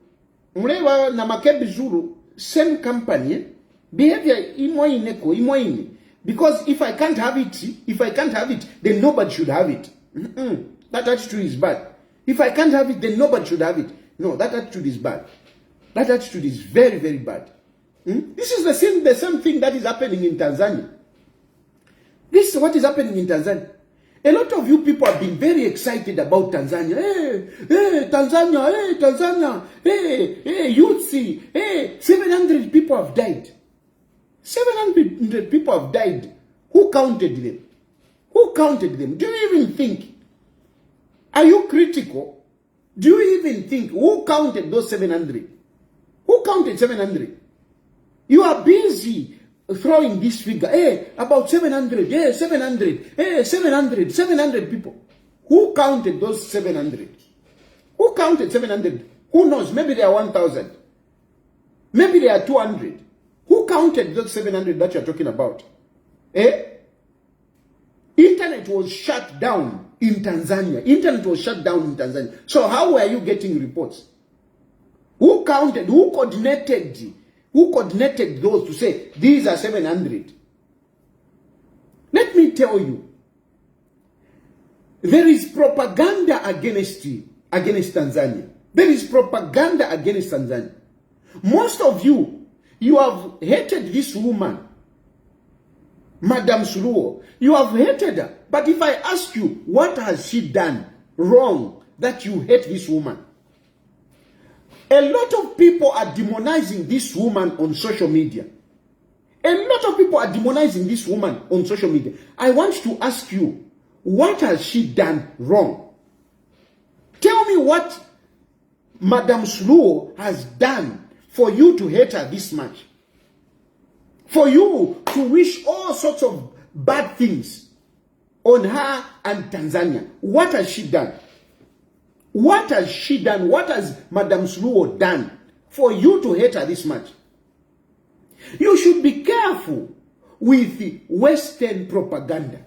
mlewa na Makebi Zulu, same company, behavior imoine. Because if I can't have it, then nobody should have it. That attitude is bad. If I can't have it, then nobody should have it. No, that attitude is bad. That attitude is very, very bad. This is the same thing that is happening in Tanzania. This is what is happening in Tanzania. A lot of you people have been very excited about Tanzania. Tanzania. Yutsi. 700 people have died. 700 people have died. Who counted them? Who counted them? Do you even think? Are you critical? Do you even think? Who counted those 700? Who counted 700? You are busy throwing this figure. About 700. 700. 700 people. Who counted those 700? Who counted 700? Who knows? Maybe they are 1,000. Maybe they are 200. Who counted those 700 that you're talking about? Internet was shut down in Tanzania. Internet was shut down in Tanzania. So how were you getting reports? Who counted? Who coordinated? Who coordinated those to say, these are 700? Let me tell you, there is propaganda against Tanzania. There is propaganda against Tanzania. Most of you have hated this woman, Madam Suluo. You have hated her. But if I ask you, what has she done wrong that you hate this woman? A lot of people are demonizing this woman on social media. A lot of people are demonizing this woman on social media. I want to ask you, what has she done wrong? Tell me what Madam Suluo has done for you to hate her this much. For you to wish all sorts of bad things on her and Tanzania. What has she done? What has she done? What has Madam Suluo done for you to hate her this much? You should be careful with the Western propaganda.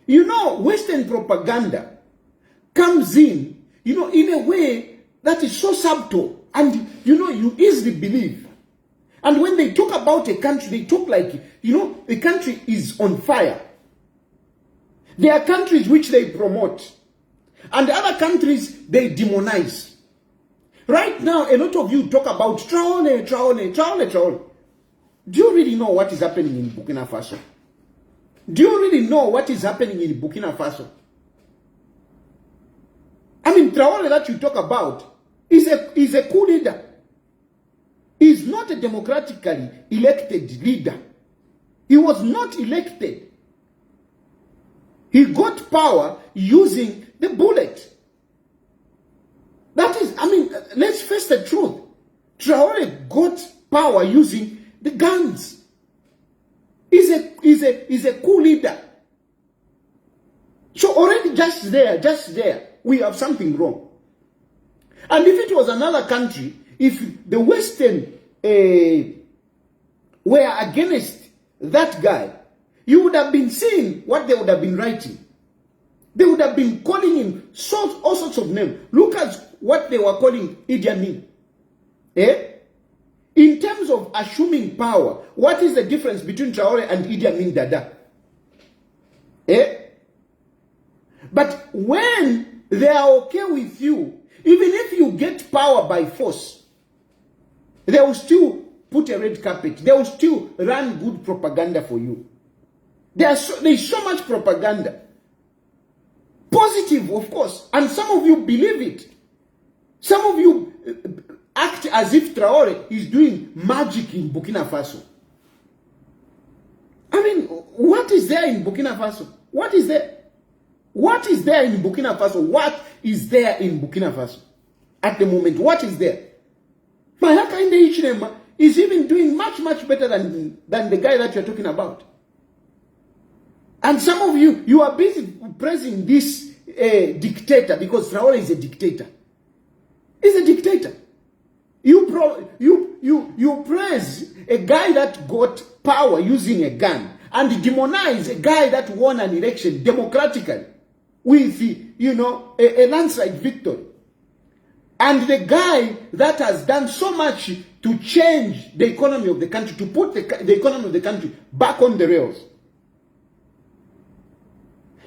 You know, Western propaganda comes in, in a way that is so subtle. And, you easily believe. And when they talk about a country, they talk like, the country is on fire. There are countries which they promote. And other countries, they demonize. Right now, a lot of you talk about Traore. Do you really know what is happening in Burkina Faso? Do you really know what is happening in Burkina Faso? I mean, Traore that you talk about is a coup leader. He's not a democratically elected leader. He was not elected. He got power using the bullet. That is, I mean, let's face the truth. Traore got power using the guns. He's a coup leader. So already just there, we have something wrong. And if it was another country, if the Western were against that guy, you would have been seeing what they would have been writing. They would have been calling him all sorts of names. Look at what they were calling Idi Amin. In terms of assuming power, what is the difference between Traore and Idi Amin Dada? But when they are okay with you, even if you get power by force, they will still put a red carpet. They will still run good propaganda for you. There's so much propaganda. Positive, of course. And some of you believe it. Some of you act as if Traore is doing magic in Burkina Faso. I mean, what is there in Burkina Faso? What is there? What is there in Burkina Faso? What is there in Burkina Faso? At the moment, what is there? Mayaka Inde Hichilema is even doing much, much better than the guy that you're talking about. And some of you, you are busy praising this dictator because Traore is a dictator. He's a dictator. You praise a guy that got power using a gun and demonize a guy that won an election democratically with, a landslide victory. And the guy that has done so much to change the economy of the country, to put the economy of the country back on the rails.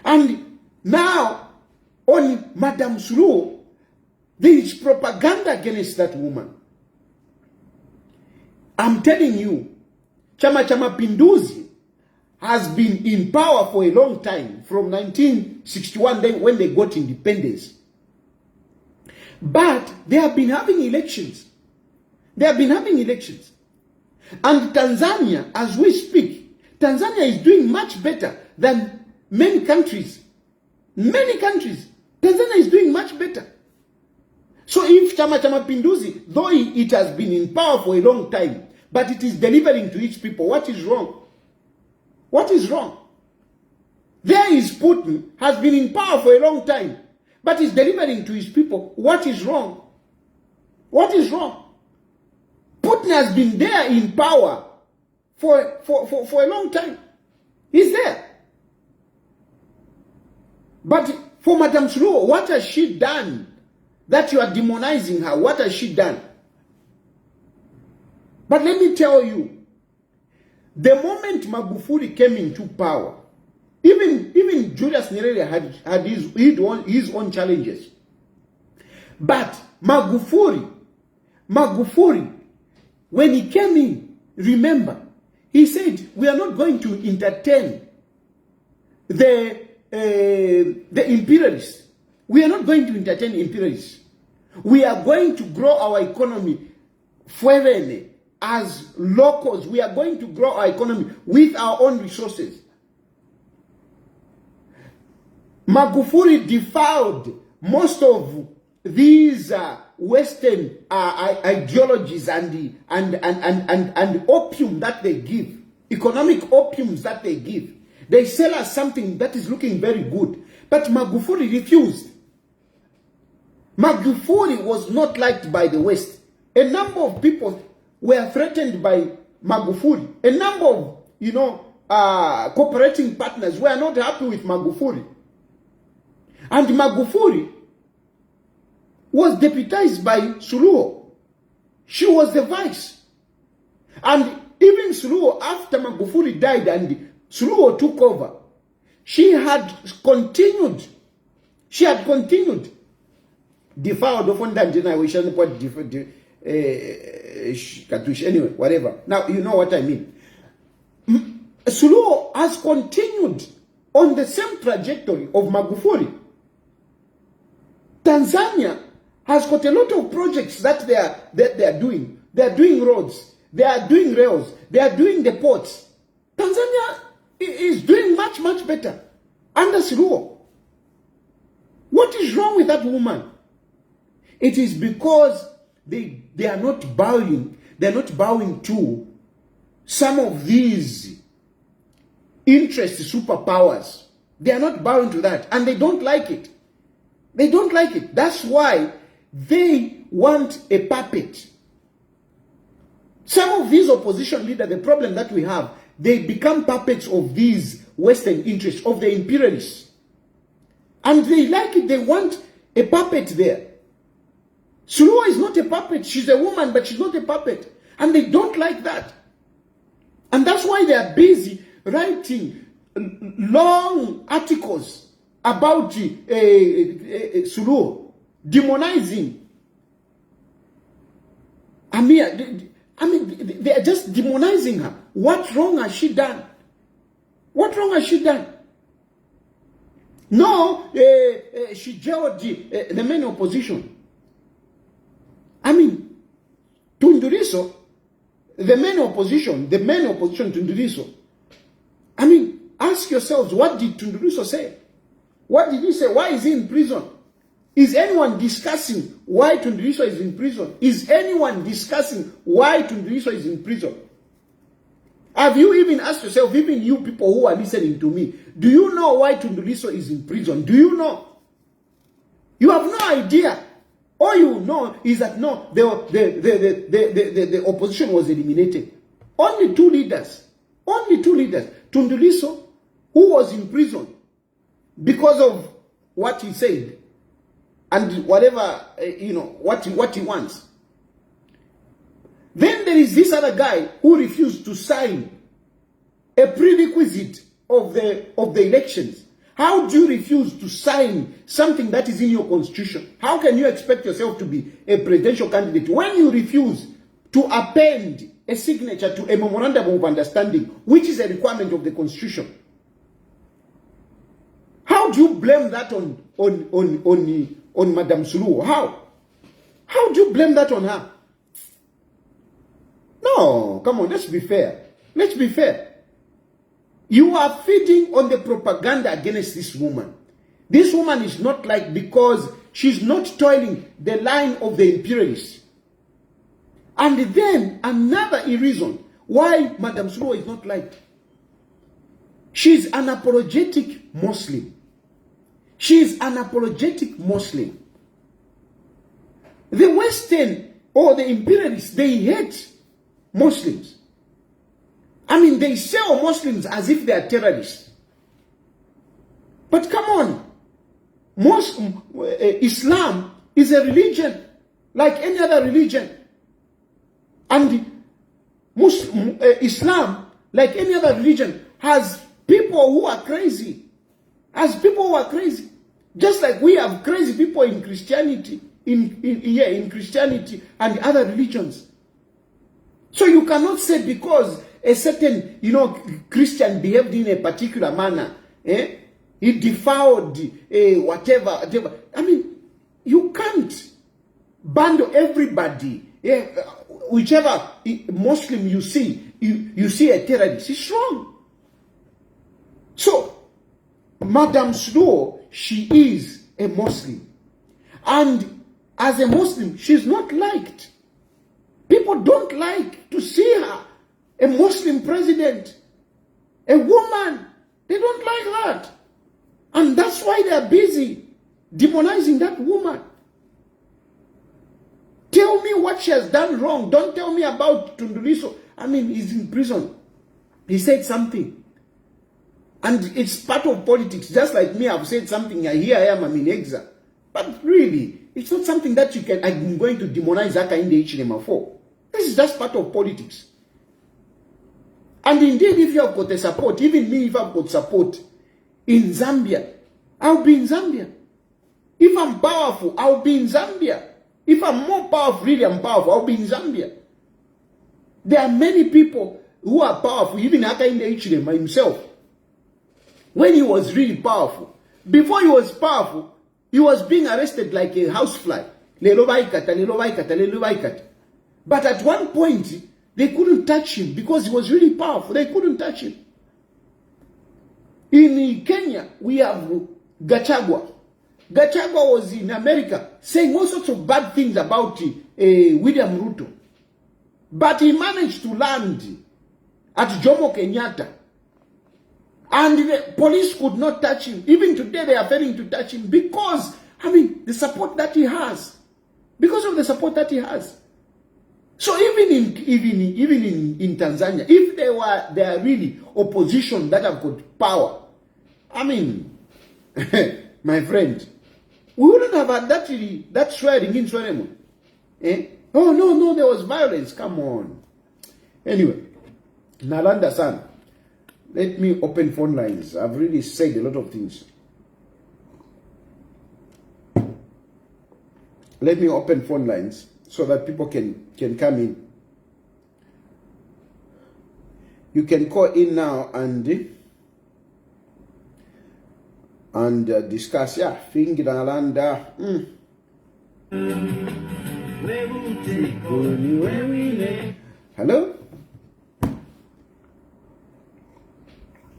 And now, on Madame Suluhu, there is propaganda against that woman. I'm telling you, Chama Mapinduzi has been in power for a long time, from 1961 when they got independence. But they have been having elections. They have been having elections. And Tanzania, as we speak, Tanzania is doing much better than many countries. Many countries. Tanzania is doing much better. So if Chama Mapinduzi, though it has been in power for a long time, but it is delivering to its people, what is wrong? What is wrong? There is Putin, has been in power for a long time, but is delivering to his people. What is wrong? What is wrong? Putin has been there in power for a long time. He's there. But for Madame Suluhu, what has she done that you are demonizing her? What has she done? But let me tell you, the moment Magufuli came into power, even Julius Nyerere had his own challenges. But Magufuli, when he came in, remember, he said, we are not going to entertain the imperialists. We are not going to entertain imperialists. We are going to grow our economy fuerene as locals. We are going to grow our economy with our own resources. Magufuli defiled most of these Western ideologies and opium that they give, economic opiums that they give. They sell us something that is looking very good. But Magufuli refused. Magufuli was not liked by the West. A number of people were threatened by Magufuli. A number of, cooperating partners were not happy with Magufuli. And Magufuli was deputized by Suluhu. She was the vice. And even Suluhu, after Magufuli died and Suluhu took over, she had continued. Defiled anyway, whatever. Now, you know what I mean. Suluhu has continued on the same trajectory of Magufuli. Tanzania has got a lot of projects that they are doing. They are doing roads. They are doing rails. They are doing the ports. Tanzania is doing much, much better under Suluhu. What is wrong with that woman? It is because they are not bowing. They are not bowing to some of these interest superpowers. They are not bowing to that, and they don't like it. They don't like it. That's why they want a puppet. Some of these opposition leaders, the problem that we have, they become puppets of these Western interests, of the imperialists. And they like it. They want a puppet there. Suluhu is not a puppet. She's a woman, but she's not a puppet. And they don't like that. And that's why they are busy writing long articles about Suluhu, demonizing. I mean, they are just demonizing her. What wrong has she done? What wrong has she done? No, she jailed the main opposition. I mean, Tunduriso, the main opposition to Tunduriso. I mean, ask yourselves, what did Tunduriso say? What did he say? Why is he in prison? Is anyone discussing why Tunduriso is in prison? Is anyone discussing why Tunduriso is in prison? Have you even asked yourself, even you people who are listening to me, do you know why Tunduriso is in prison? Do you know? You have no idea. All you know is that no, the opposition was eliminated. Only two leaders. Tunduriso, who was in prison because of what he said and whatever, what he wants. Then there is this other guy who refused to sign a prerequisite of the elections. How do you refuse to sign something that is in your constitution? How can you expect yourself to be a presidential candidate when you refuse to append a signature to a memorandum of understanding, which is a requirement of the constitution? How do you blame that on Madam Suluhu? How do you blame that on her? No, come on, let's be fair. Let's be fair. You are feeding on the propaganda against this woman. This woman is not liked because she's not toiling the line of the imperialists. And then another reason why Madam Suluhu is not liked. She's an apologetic Muslim. She's an apologetic Muslim. The Western or the imperialists, they hate Muslims. I mean, they sell Muslims as if they are terrorists. But come on. Islam is a religion like any other religion. And Islam, like any other religion, has people who are crazy. Just like we have crazy people in Christianity, in Christianity and other religions. So you cannot say because a certain, Christian behaved in a particular manner, he defiled whatever. I mean, you can't bundle everybody. Whichever Muslim you see, you see a terrorist. It's wrong. So, Madam Suluhu, she is a Muslim. And as a Muslim, she's not liked. People don't like to see her. A Muslim president. A woman. They don't like that. And that's why they are busy demonizing that woman. Tell me what she has done wrong. Don't tell me about Tunduriso. I mean, he's in prison. He said something. And it's part of politics. Just like me, I've said something. Here I am, I'm in exile. But really, it's not something that I'm going to demonize Hakainde Hichilema for. This is just part of politics. And indeed, if you have got the support, even me, if I've got support in Zambia, I'll be in Zambia. If I'm powerful, I'll be in Zambia. If I'm more powerful, really I'm powerful, I'll be in Zambia. There are many people who are powerful, even Hakainde Hichilema himself. When he was really powerful, before he was powerful, he was being arrested like a housefly. But at one point, they couldn't touch him because he was really powerful. They couldn't touch him. In Kenya, we have Gachagua. Gachagua was in America saying all sorts of bad things about William Ruto. But he managed to land at Jomo Kenyatta. And the police could not touch him. Even today, they are failing to touch him because, the support that he has. Because of the support that he has. So even in Tanzania, if there are really opposition that have got power, my friend, we wouldn't have had that swearing in ceremony. Eh? Oh, no, there was violence. Come on. Anyway, Nalanda-san, let me open phone lines. I've really said a lot of things. Let me open phone lines so that people can come in. You can call in now and discuss. Yeah, Nalanda. Hello?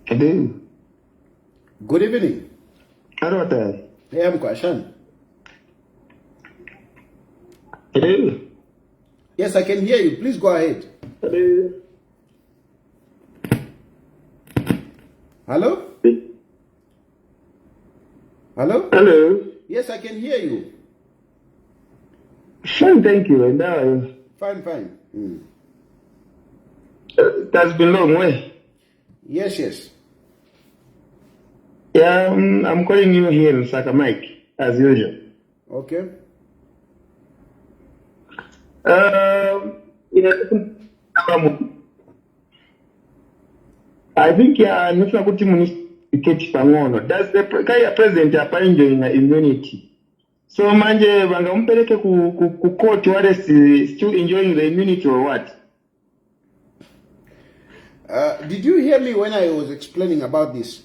Hello. Good evening. Hello. Hey, I'm Kwashan. Hello. Yes, I can hear you. Please go ahead. Hello. Hello? Hello? Hello. Yes, I can hear you. Fine, thank you. And now, Fine. it has been a long way. Yes. Yeah, I'm calling you here in Saka Mike, as usual. Okay. I think nifuna kuti muniketi pang'ono. Does the president enjoying immunity? So manje vangamupereke ku court wale still enjoying the immunity or what? Did you hear me when I was explaining about this?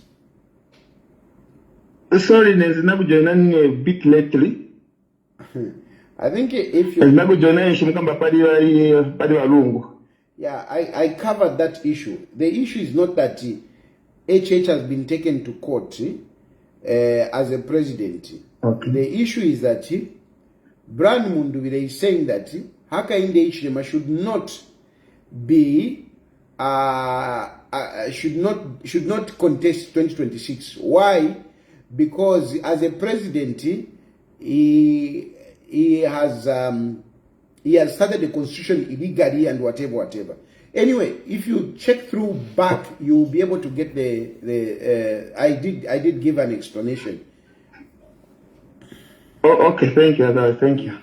Sorry, joining a bit lately. I think if you... Yeah, I covered that issue. The issue is not that HH has been taken to court as a president. Okay. The issue is that Brand Munduvire is saying that Haka Inde Ishlema should not be should not contest 2026. Why? Because as a president, he has started the constitution illegally and whatever. Anyway, if you check through back, you'll be able to get the I did give an explanation. Oh, okay, thank you, thank you.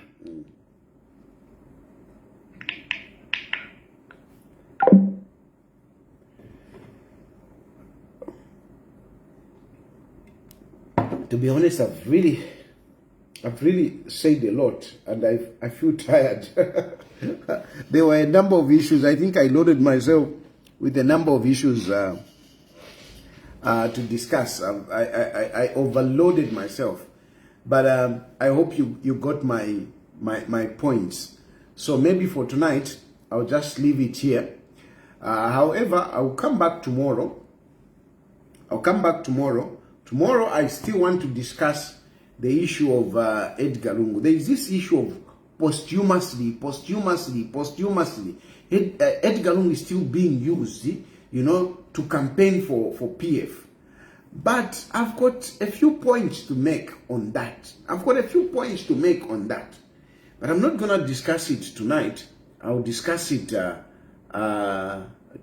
To be honest, I've really said a lot, and I feel tired. There were a number of issues. I think I loaded myself with a number of issues to discuss. I overloaded myself, but I hope you got my points. So maybe for tonight, I'll just leave it here. However, I'll come back tomorrow. Tomorrow, I still want to discuss the issue of Edgar Lungu. There is this issue of posthumously. Edgar Lungu is still being used, to campaign for PF. But I've got a few points to make on that. But I'm not going to discuss it tonight. I'll discuss it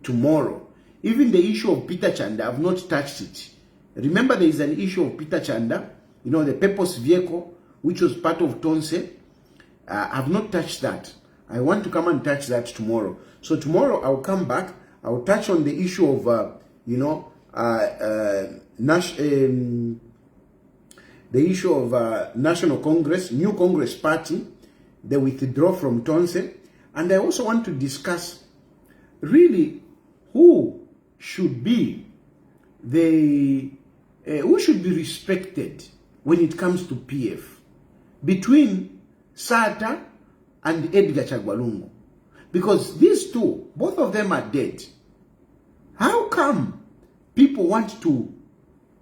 tomorrow. Even the issue of Peter Chanda, I've not touched it. Remember, there is an issue of Peter Chanda, the purpose vehicle, which was part of Tonse. I've not touched that. I want to come and touch that tomorrow. So tomorrow I'll come back. I'll touch on the issue of, the issue of National Congress, New Congress Party, the withdrawal from Tonse. And I also want to discuss really who should be respected when it comes to PF between Sata and Edgar Chagwalungu, because these two, both of them are dead. How come people want to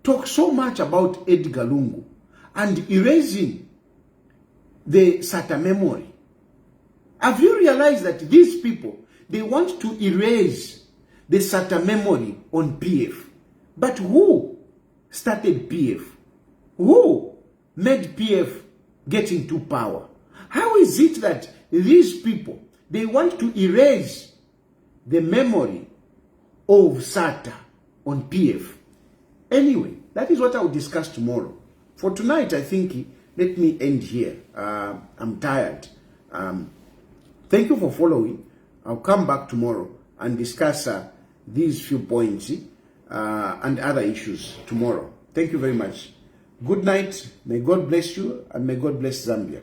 talk so much about Edgar Lungu and erasing the Sata memory? Have you realized that these people, they want to erase the Sata memory on PF? But who started PF? Who made PF get into power? How is it that these people, they want to erase the memory of Sata on PF? Anyway, that is what I will discuss tomorrow. For tonight, I think, let me end here. I'm tired. Thank you for following. I'll come back tomorrow and discuss these few points and other issues tomorrow. Thank you very much. Good night. May God bless you and may God bless Zambia.